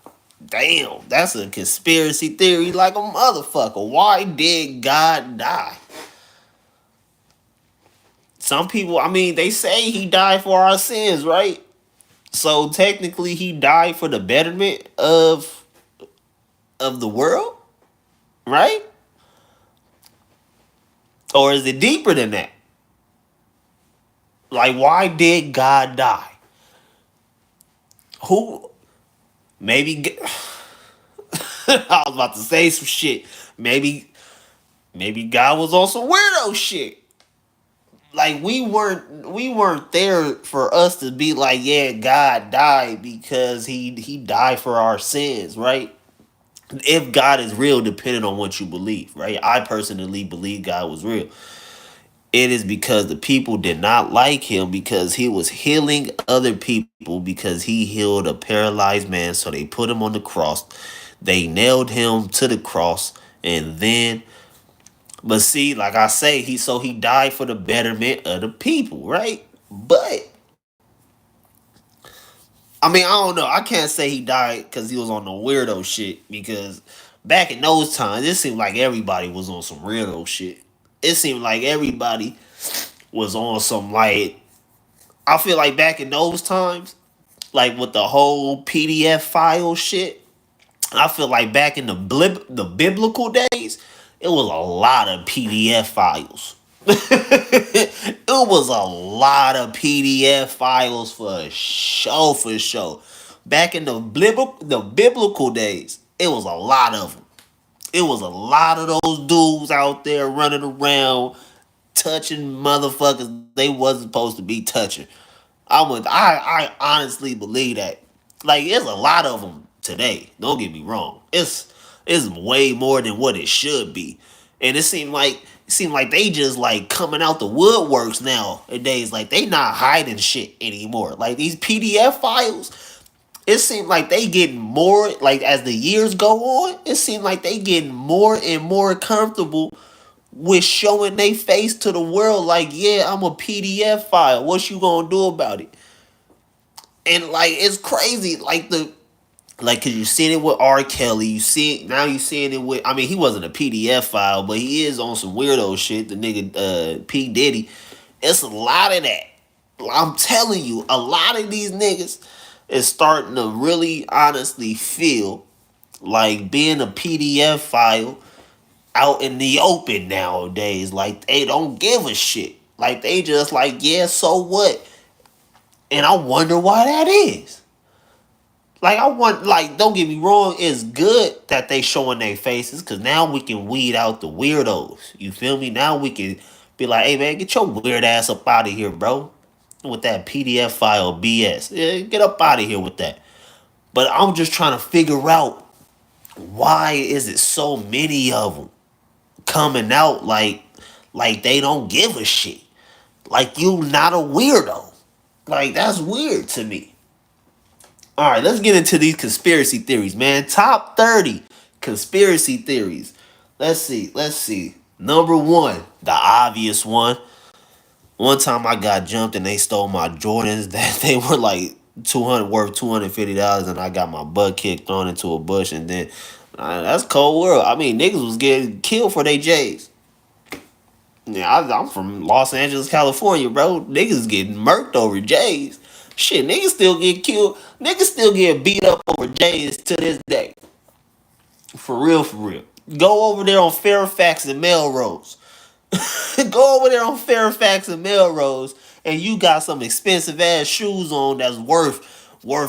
Damn, that's a conspiracy theory like a motherfucker. Why did God die? Some people, they say he died for our sins, right? So technically he died for the betterment of the world, right? Or is it deeper than that? Like, why did God die? Who? Maybe. I was about to say some shit. Maybe God was on some weirdo shit. Like, we weren't there for us to be like, yeah, God died because he died for our sins, right? If God is real, depending on what you believe, right? I personally believe God was real. It is because the people did not like him because he was healing other people because he healed a paralyzed man. So they put him on the cross. They nailed him to the cross. And then, but see, like I say, he died for the betterment of the people, right? But I mean, I don't know. I can't say he died because he was on the weirdo shit. Because back in those times, it seemed like everybody was on some weirdo shit. It seemed like everybody was on some like. I feel like back in those times, like with the whole PDF file shit. I feel like back in the biblical days, it was a lot of PDF files. It was a lot of PDF files for sure, for sure. Back in the biblical days, it was a lot of them. It was a lot of those dudes out there running around touching motherfuckers they wasn't supposed to be touching. I honestly believe that. Like, there's a lot of them today. Don't get me wrong. It's way more than what it should be, and it seemed like they just like coming out the woodworks nowadays. Like they not hiding shit anymore. Like these PDF files, it seemed like they getting more like as the years go on. It seemed like they getting more and more comfortable with showing they face to the world like, yeah, I'm a PDF file. What you gonna do about it? And like it's crazy, cause you seen it with R. Kelly, you seeing it with. I mean, he wasn't a PDF file, but he is on some weirdo shit. The nigga P Diddy, it's a lot of that. I'm telling you, a lot of these niggas is starting to really honestly feel like being a PDF file out in the open nowadays. Like they don't give a shit. Like they just like, yeah, so what? And I wonder why that is. Like I want, like, don't get me wrong, it's good that they showing their faces because now we can weed out the weirdos. You feel me? Now we can be like, hey man, get your weird ass up out of here, bro. With that PDF file BS. Yeah, get up out of here with that. But I'm just trying to figure out why is it so many of them coming out like they don't give a shit. Like you not a weirdo. Like that's weird to me. All right, let's get into these conspiracy theories, man. Top 30 conspiracy theories. Let's see. Let's see. Number one, the obvious one. One time I got jumped and they stole my Jordans that they were like 200 worth $250 and I got my butt kicked thrown into a bush and then that's cold world. I mean, niggas was getting killed for their J's. Yeah, I'm from Los Angeles, California, bro. Niggas getting murked over J's. Shit, niggas still get killed. Niggas still get beat up over J's to this day. For real, for real. Go over there on Fairfax and Melrose. Go over there on Fairfax and Melrose, and you got some expensive ass shoes on that's worth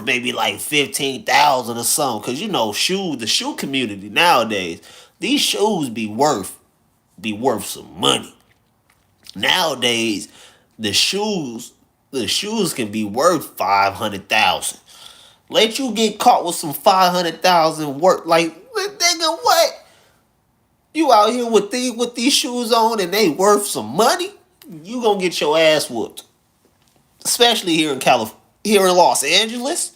maybe like 15,000 or something. Cause you know, the shoe community nowadays, these shoes be worth some money. Nowadays, the shoes the shoes can be worth 500,000. Let you get caught with some 500,000 worth, like nigga, what? You out here with these shoes on and they worth some money? You gonna get your ass whooped, especially here in here in Los Angeles.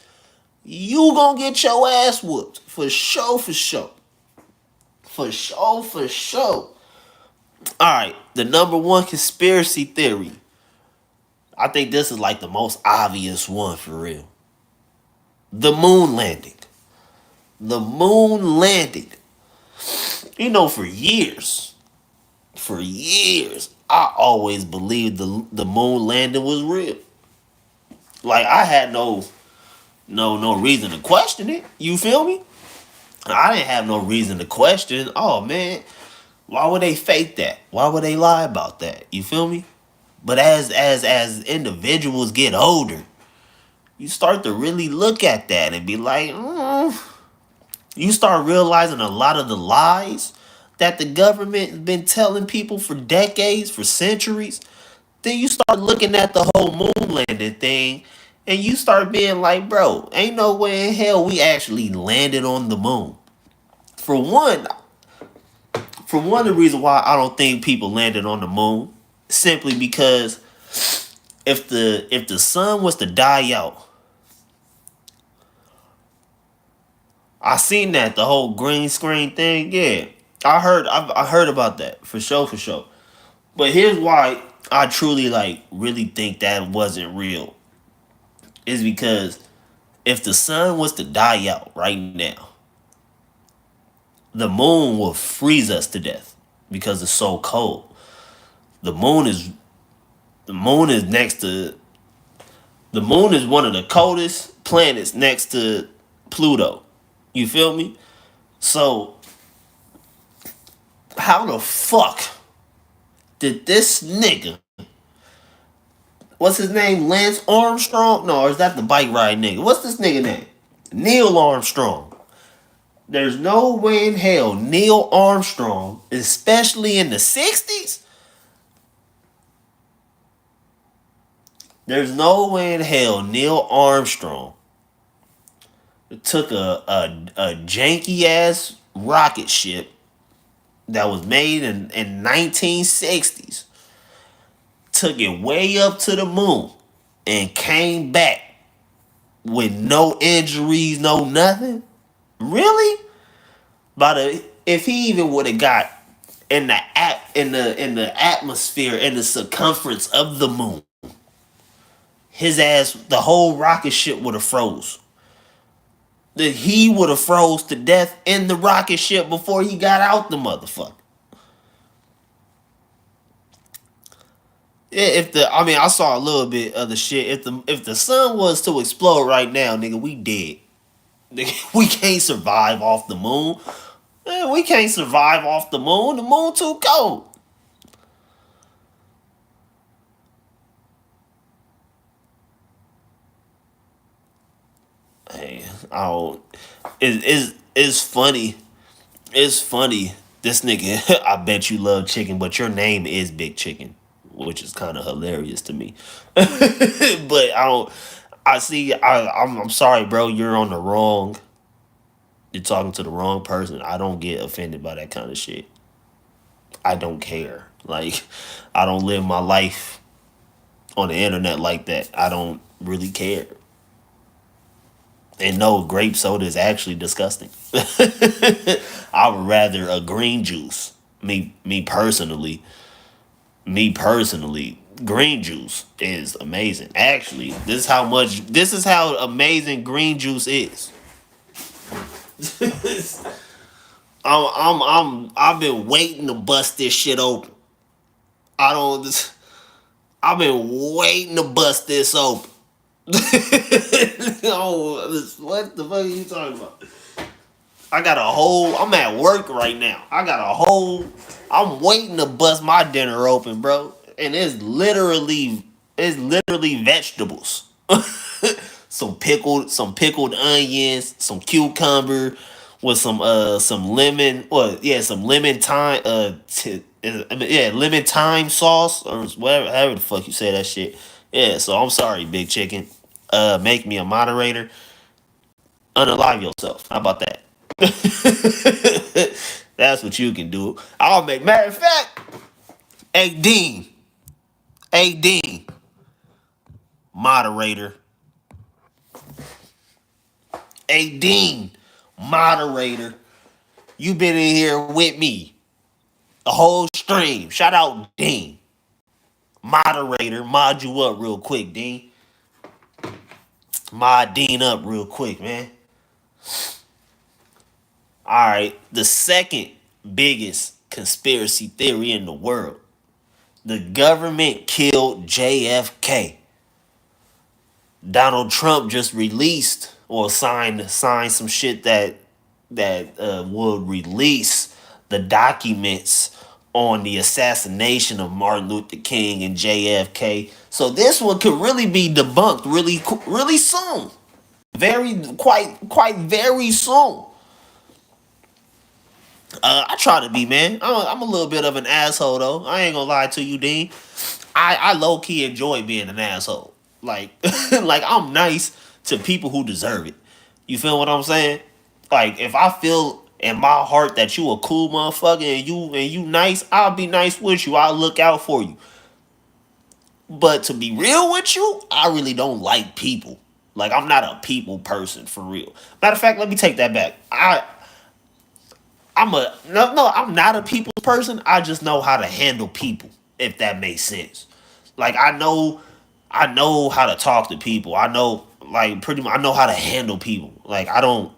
You gonna get your ass whooped for sure, for sure, for sure, for sure. All right, the number one conspiracy theory. I think this is like the most obvious one for real. The moon landing. The moon landing. You know, for years, I always believed the moon landing was real. Like I had no reason to question it. You feel me? I didn't have no reason to question. Oh man, why would they fake that? Why would they lie about that? You feel me? But as individuals get older, you start to really look at that and be like, you start realizing a lot of the lies that the government has been telling people for decades, for centuries. Then you start looking at the whole moon landing thing and you start being like, bro, ain't no way in hell we actually landed on the moon. For one, the reason why I don't think people landed on the moon, simply because if the sun was to die out, I seen that the whole green screen thing. Yeah, I heard about that for sure, for sure. But here's why I truly like really think that wasn't real. Is because if the sun was to die out right now, the moon will freeze us to death because it's so cold. The moon is the moon is next to the moon is one of the coldest planets next to Pluto. You feel me? So how the fuck did this nigga, what's his name? Lance Armstrong? No, or is that the bike ride nigga? What's this nigga name? Neil Armstrong. There's no way in hell Neil Armstrong, especially in the 60s, there's no way in hell Neil Armstrong took a janky ass rocket ship that was made in 1960s, took it way up to the moon, and came back with no injuries, no nothing. Really? If he even would have got in the atmosphere, in the circumference of the moon, his ass, the whole rocket ship would have froze. That he would have froze to death in the rocket ship before he got out the motherfucker. I saw a little bit of the shit. If the sun was to explode right now, nigga, we dead. Nigga, we can't survive off the moon. We can't survive off the moon. The moon too cold. Hey, I don't. It's funny. It's funny. This nigga, I bet you love chicken, but your name is Big Chicken, which is kind of hilarious to me. But I don't. I see. I'm sorry, bro. You're on the wrong. You're talking to the wrong person. I don't get offended by that kind of shit. I don't care. Like, I don't live my life on the internet like that. I don't really care. And no, grape soda is actually disgusting. I would rather a green juice. Me personally. Green juice is amazing. Actually, this is how amazing green juice is. I've been waiting to bust this shit open. I've been waiting to bust this open. Oh, what the fuck are you talking about? I'm at work right now. I'm waiting to bust my dinner open, bro. And it's literally vegetables. some pickled onions, some cucumber with some lemon, some lemon thyme, lemon thyme sauce or whatever, however the fuck you say that shit. Yeah, so I'm sorry, Big Chicken. Make me a moderator. Unalive yourself. How about that? That's what you can do. Matter of fact, hey Dean, moderator. Hey Dean, moderator. You been in here with me the whole stream. Shout out Dean, moderator. Mod you up real quick, Dean. Mod Dean up real quick, man. All right, the second biggest conspiracy theory in the world. The government killed JFK. Donald Trump just released or signed some shit that would release the documents on the assassination of Martin Luther King and JFK. So this one could really be debunked really soon. Very soon. I try to be, man. I'm a little bit of an asshole though. I ain't gonna lie to you, Dean. I low key enjoy being an asshole. Like like I'm nice to people who deserve it. You feel what I'm saying? Like if I feel in my heart that you a cool motherfucker and you nice, I'll be nice with you. I'll look out for you. But to be real with you, I really don't like people. Like I'm not a people person for real. Matter of fact, let me take that back. I'm a no, I'm not a people person. I just know how to handle people, if that makes sense. Like I know how to talk to people. I know like pretty much I know how to handle people. Like I don't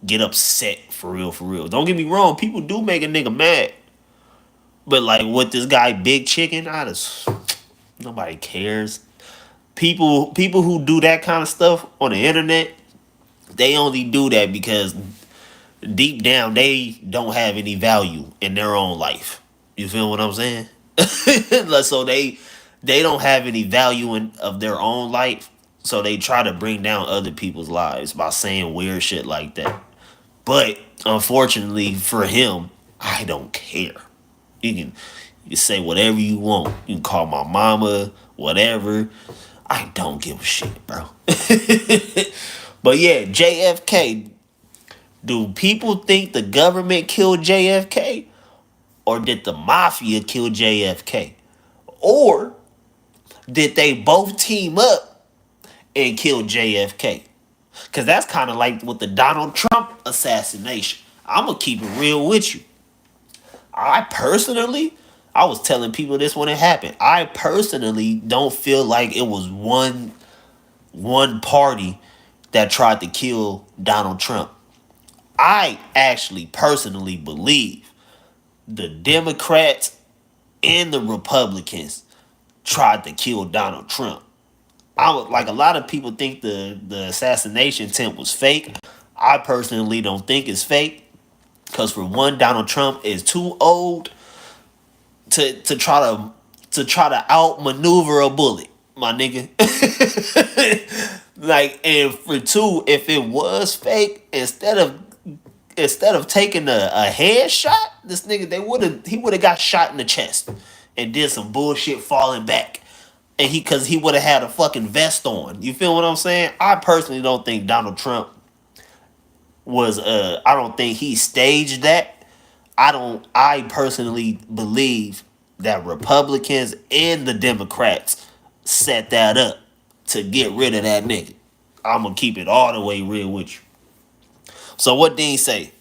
get upset for real, for real. Don't get me wrong, people do make a nigga mad. But like with this guy Big Chicken, I just nobody cares. People who do that kind of stuff on the internet, they only do that because deep down they don't have any value in their own life. You feel what I'm saying? Like, so they don't have any value of their own life. So they try to bring down other people's lives by saying weird shit like that. But unfortunately for him, I don't care. You can say whatever you want. You can call my mama, whatever. I don't give a shit, bro. But yeah, JFK. Do people think the government killed JFK? Or did the mafia kill JFK? Or did they both team up and kill JFK? Because that's kind of like with the Donald Trump assassination. I'm going to keep it real with you. I personally, I was telling people this when it happened. I personally don't feel like it was one party that tried to kill Donald Trump. I actually personally believe the Democrats and the Republicans tried to kill Donald Trump. I would like a lot of people think the assassination attempt was fake. I personally don't think it's fake because for one, Donald Trump is too old to try to outmaneuver a bullet, my nigga. Like, and for two, if it was fake, instead of taking a headshot, this nigga he would have got shot in the chest and did some bullshit falling back. And cause he would have had a fucking vest on. You feel what I'm saying? I personally don't think Donald Trump was I don't think he staged that. I personally believe that Republicans and the Democrats set that up to get rid of that nigga. I'm gonna keep it all the way real with you. So what Dean say?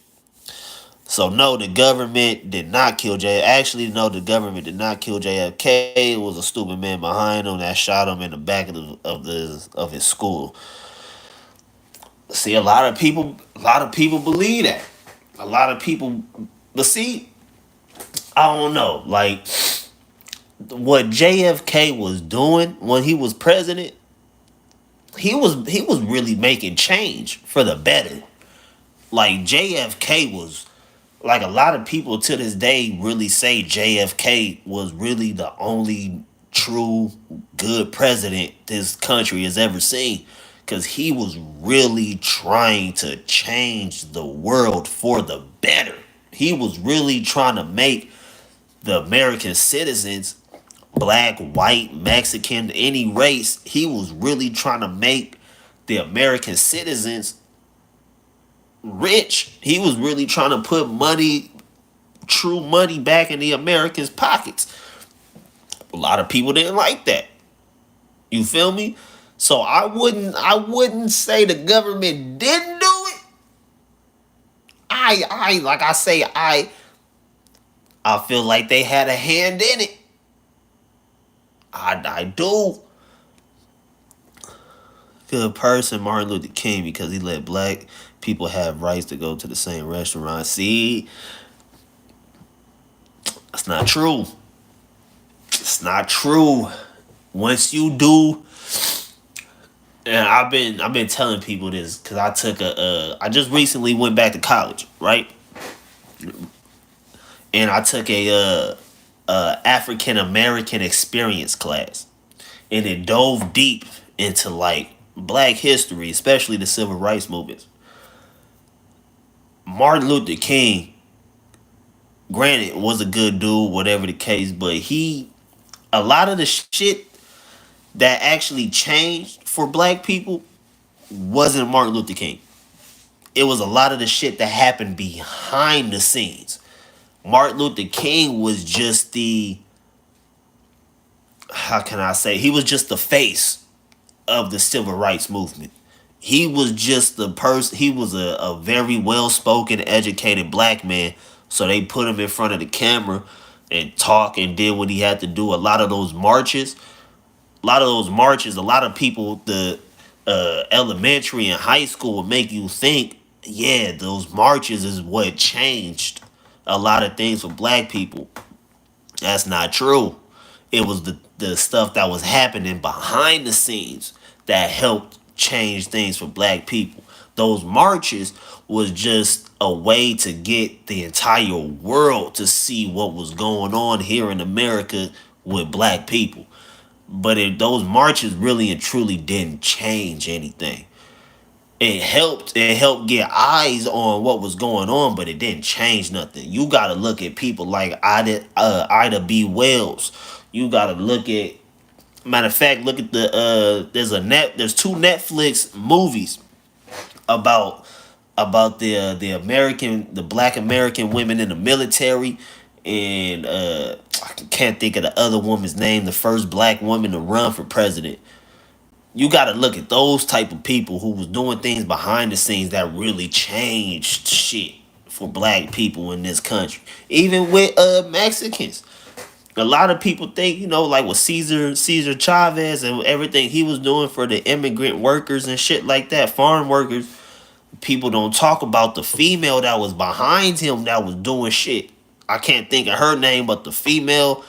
So no, the government did not kill J. Actually, no, the government did not kill JFK. It was a stupid man behind him that shot him in the back of his school. See, a lot of people believe that. A lot of people, but see, I don't know. Like what JFK was doing when he was president, he was really making change for the better. Like JFK was like a lot of people to this day really say JFK was really the only true good president this country has ever seen because he was really trying to change the world for the better. He was really trying to make the American citizens, black, white, Mexican, any race, he was really trying to make the American citizens rich. He was really trying to put money, true money, back in the Americans' pockets. A lot of people didn't like that. You feel me? So I wouldn't say the government didn't do it. I like I say, I feel like they had a hand in it. I do. Good person, Martin Luther King, because he let black people have rights to go to the same restaurant. See, that's not true. It's not true. Once you do, and I've been telling people this because I took I just recently went back to college, right? And I took a African American experience class, and it dove deep into like black history, especially the civil rights movements. Martin Luther King, granted, was a good dude, whatever the case, but a lot of the shit that actually changed for black people wasn't Martin Luther King. it was a lot of the shit that happened behind the scenes. Martin Luther King was just the, how can I say, he was just the face of the civil rights movement. He was just the person, he was a very well-spoken, educated black man. So they put him in front of the camera and talk and did what he had to do. A lot of those marches, a lot of people, the elementary and high school would make you think, yeah, those marches is what changed a lot of things for black people. That's not true. It was the stuff that was happening behind the scenes that helped change things for black people. Those marches was just a way to get the entire world to see what was going on here in America with black people. But those marches really and truly didn't change anything. It helped get eyes on what was going on, but it didn't change nothing. You got to look at people like Ida B. Wells. You got to look at, matter of fact, look at there's two Netflix movies about the black American women in the military, and I can't think of the other woman's name, the first black woman to run for president. You got to look at those type of people who was doing things behind the scenes that really changed shit for black people in this country. Even with Mexicans. A lot of people think, like with Cesar Chavez and everything he was doing for the immigrant workers and shit like that, farm workers, people don't talk about the female that was behind him that was doing shit. I can't think of her name, but the female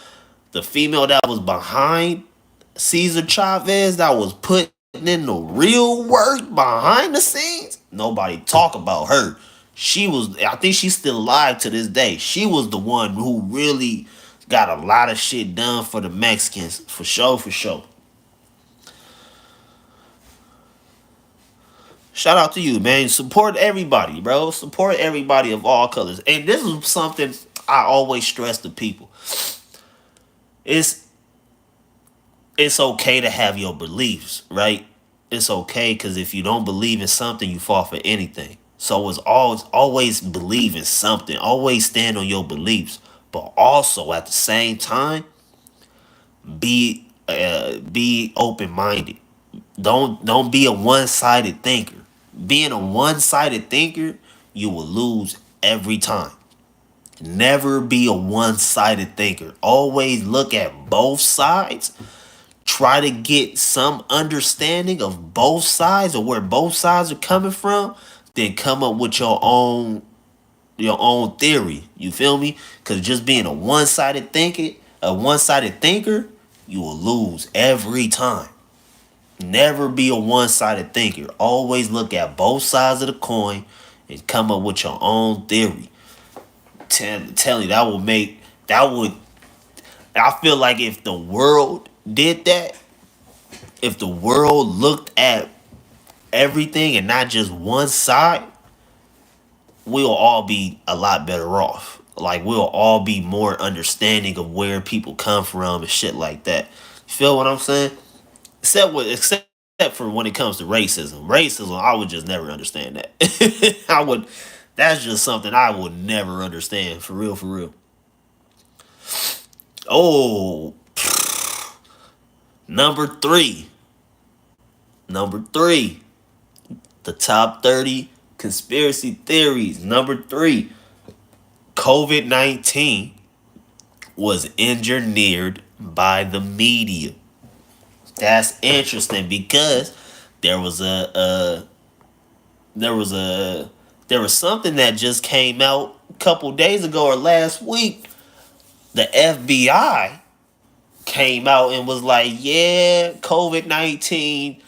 that was behind Cesar Chavez, that was putting in the real work behind the scenes, nobody talk about her. I think she's still alive to this day. She was the one who really got a lot of shit done for the Mexicans, for sure, for sure. Shout out to you, man. Support everybody, bro. Support everybody of all colors. And this is something I always stress to people. It's okay to have your beliefs, right? It's okay, because if you don't believe in something, you fall for anything. So it's always believe in something. Always stand on your beliefs. But also at the same time, be open-minded. Don't be a one-sided thinker. Being a one-sided thinker, you will lose every time. Never be a one-sided thinker. Always look at both sides. Try to get some understanding of both sides or where both sides are coming from. Then come up with your own theory. You feel me? Because just being a one-sided thinker, you will lose every time. Never be a one-sided thinker. Always look at both sides of the coin and come up with your own theory. Tell you I feel like if the world did that, if the world looked at everything and not just one side, we'll all be a lot better off. Like, we'll all be more understanding of where people come from and shit like that. You feel what I'm saying? Except for when it comes to racism. Racism, I would just never understand that. That's just something I would never understand. For real, for real. Oh, number three. The top 30 conspiracy theories. Number 3, COVID-19 was engineered by the media. That's interesting because there was something that just came out a couple days ago or last week. The FBI came out and was like, yeah, COVID-19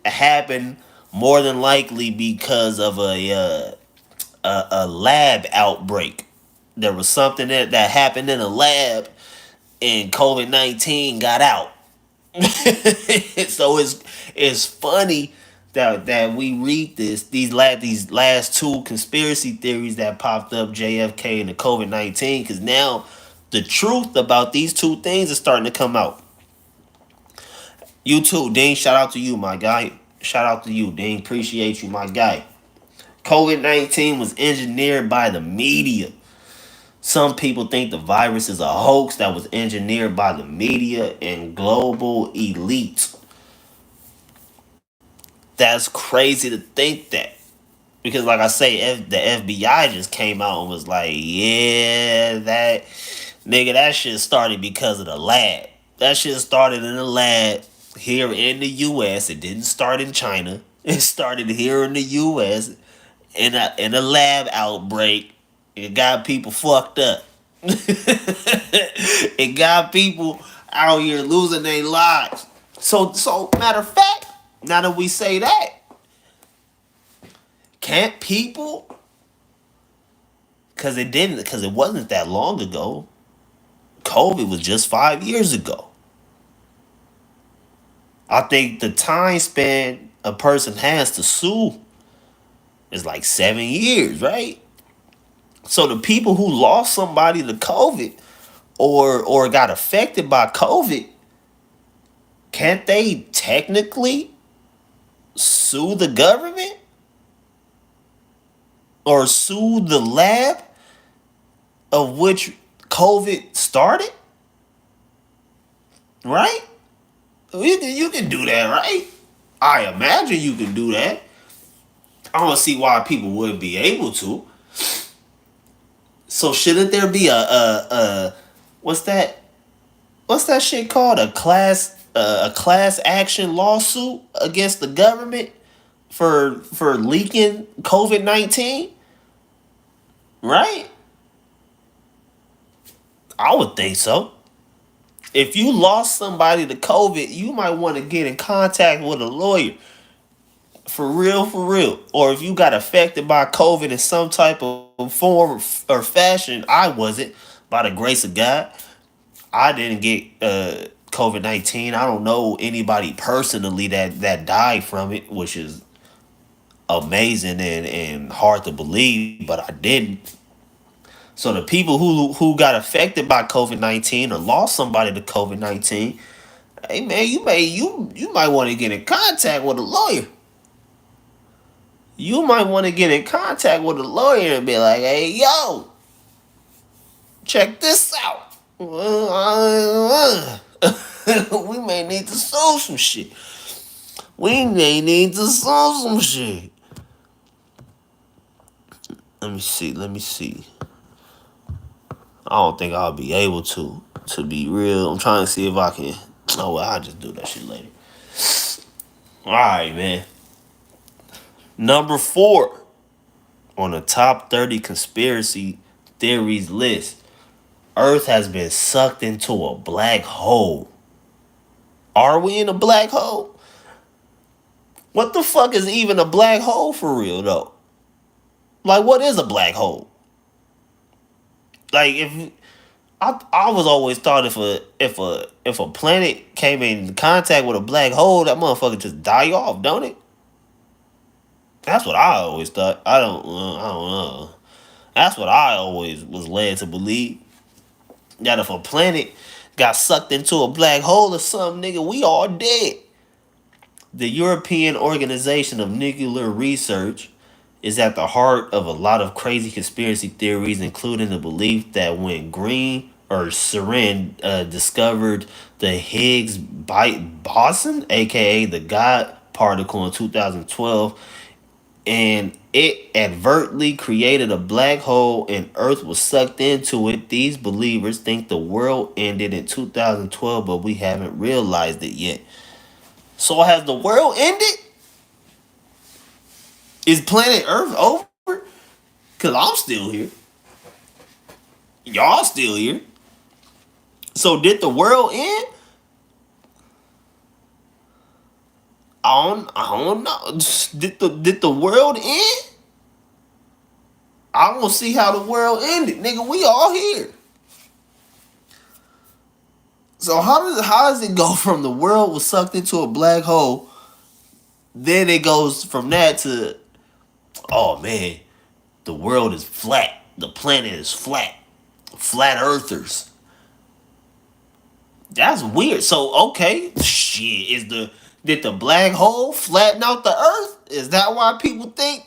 happened more than likely because of a lab outbreak. There was something that happened in a lab and COVID-19 got out. So it's funny that we read these last 2 conspiracy theories that popped up, JFK and the COVID-19, because now the truth about these 2 things is starting to come out. You too, Dean. Shout out to you, my guy. Shout out to you, Dean. Appreciate you, my guy. COVID-19 was engineered by the media. Some people think the virus is a hoax that was engineered by the media and global elites. That's crazy to think that. Because, like I say, the FBI just came out and was like, yeah, that shit started because of the lab. That shit started in the lab here in the U.S. It didn't start in China. It started here in the U.S. in a lab outbreak. It got people fucked up. It got people out here losing their lives. So matter of fact, now that we say that, can't people? Because it wasn't that long ago. COVID was just 5 years ago. I think the time span a person has to sue is like 7 years, right? So the people who lost somebody to COVID or got affected by COVID, can't they technically sue the government or sue the lab of which COVID started? Right? You can do that, right? I imagine you can do that. I don't see why people wouldn't be able to. So shouldn't there be a what's that? What's that shit called? A class action lawsuit against the government for leaking COVID-19? Right? I would think so. If you lost somebody to COVID, you might want to get in contact with a lawyer. For real, for real. Or if you got affected by COVID in some type of form or fashion, I wasn't, by the grace of God. I didn't get COVID-19. I don't know anybody personally that died from it, which is amazing and hard to believe, but I didn't. So the people who got affected by COVID-19 or lost somebody to COVID-19, hey man, you might want to get in contact with a lawyer. You might want to get in contact with a lawyer and be like, hey yo, check this out. We may need to sue some shit. We may need to sue some shit. Let me see. I don't think I'll be able to be real. I'm trying to see if I can. Oh, well, I'll just do that shit later. All right, man. Number 4 on the top 30 conspiracy theories list. Earth has been sucked into a black hole. Are we in a black hole? What the fuck is even a black hole for real, though? Like, what is a black hole? Like, if I was always thought if a planet came in contact with a black hole, that motherfucker just die off, don't it? That's what I always thought. I don't know. That's what I always was led to believe. That if a planet got sucked into a black hole or something, nigga, we all dead. The European Organization of Nuclear Research is at the heart of a lot of crazy conspiracy theories, including the belief that when Green or Sarin discovered the Higgs boson, aka the God particle, in 2012, and it advertently created a black hole and Earth was sucked into it, these believers think the world ended in 2012, but we haven't realized it yet. So has the world ended? Is planet Earth over? Because I'm still here. Y'all still here. So did the world end? I don't know. Did the world end? I don't see how the world ended. Nigga, we all here. So how does it go from the world was sucked into a black hole, then it goes from that to, oh man, the world is flat. The planet is flat. Flat earthers. That's weird. So okay, shit, did the black hole flatten out the earth? Is that why people think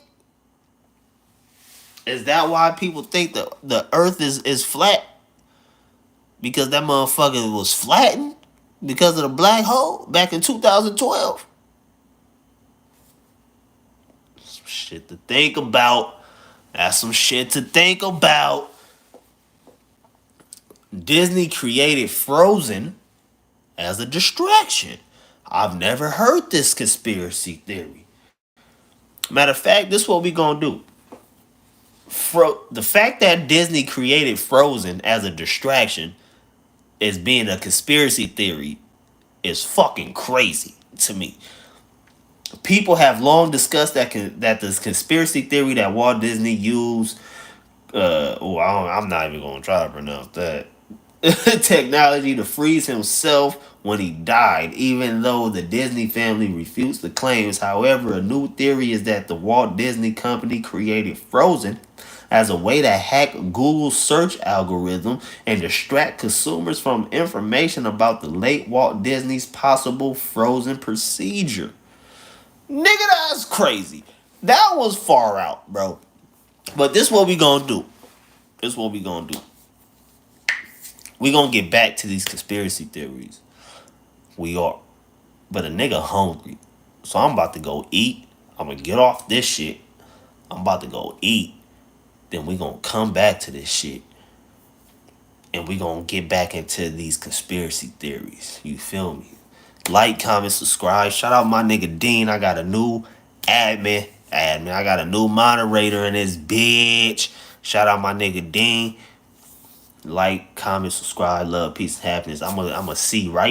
Is that why people think the earth is flat? Because that motherfucker was flattened because of the black hole back in 2012? Some shit to think about. That's some shit to think about. Disney created Frozen as a distraction. I've never heard this conspiracy theory. Matter of fact, this is what we gonna do. The fact that Disney created Frozen as a distraction is being a conspiracy theory is fucking crazy to me. People have long discussed that this conspiracy theory that Walt Disney used. I'm not even gonna try to pronounce that. Technology to freeze himself when he died, even though the Disney family refused the claims. However, a new theory is that the Walt Disney Company created Frozen as a way to hack Google's search algorithm and distract consumers from information about the late Walt Disney's possible frozen procedure. Nigga, that's crazy. That was far out, bro. But this is what we gonna do. This is what we gonna do. We gonna get back to these conspiracy theories. We are. But a nigga hungry. So I'm about to go eat. I'm gonna get off this shit. I'm about to go eat. Then we gonna come back to this shit. And we gonna get back into these conspiracy theories. You feel me? Like, comment, subscribe. Shout out my nigga Dean. I got a new admin. I got a new moderator in this bitch. Shout out my nigga Dean. Like, comment, subscribe, love, peace, and happiness. I'm gonna see right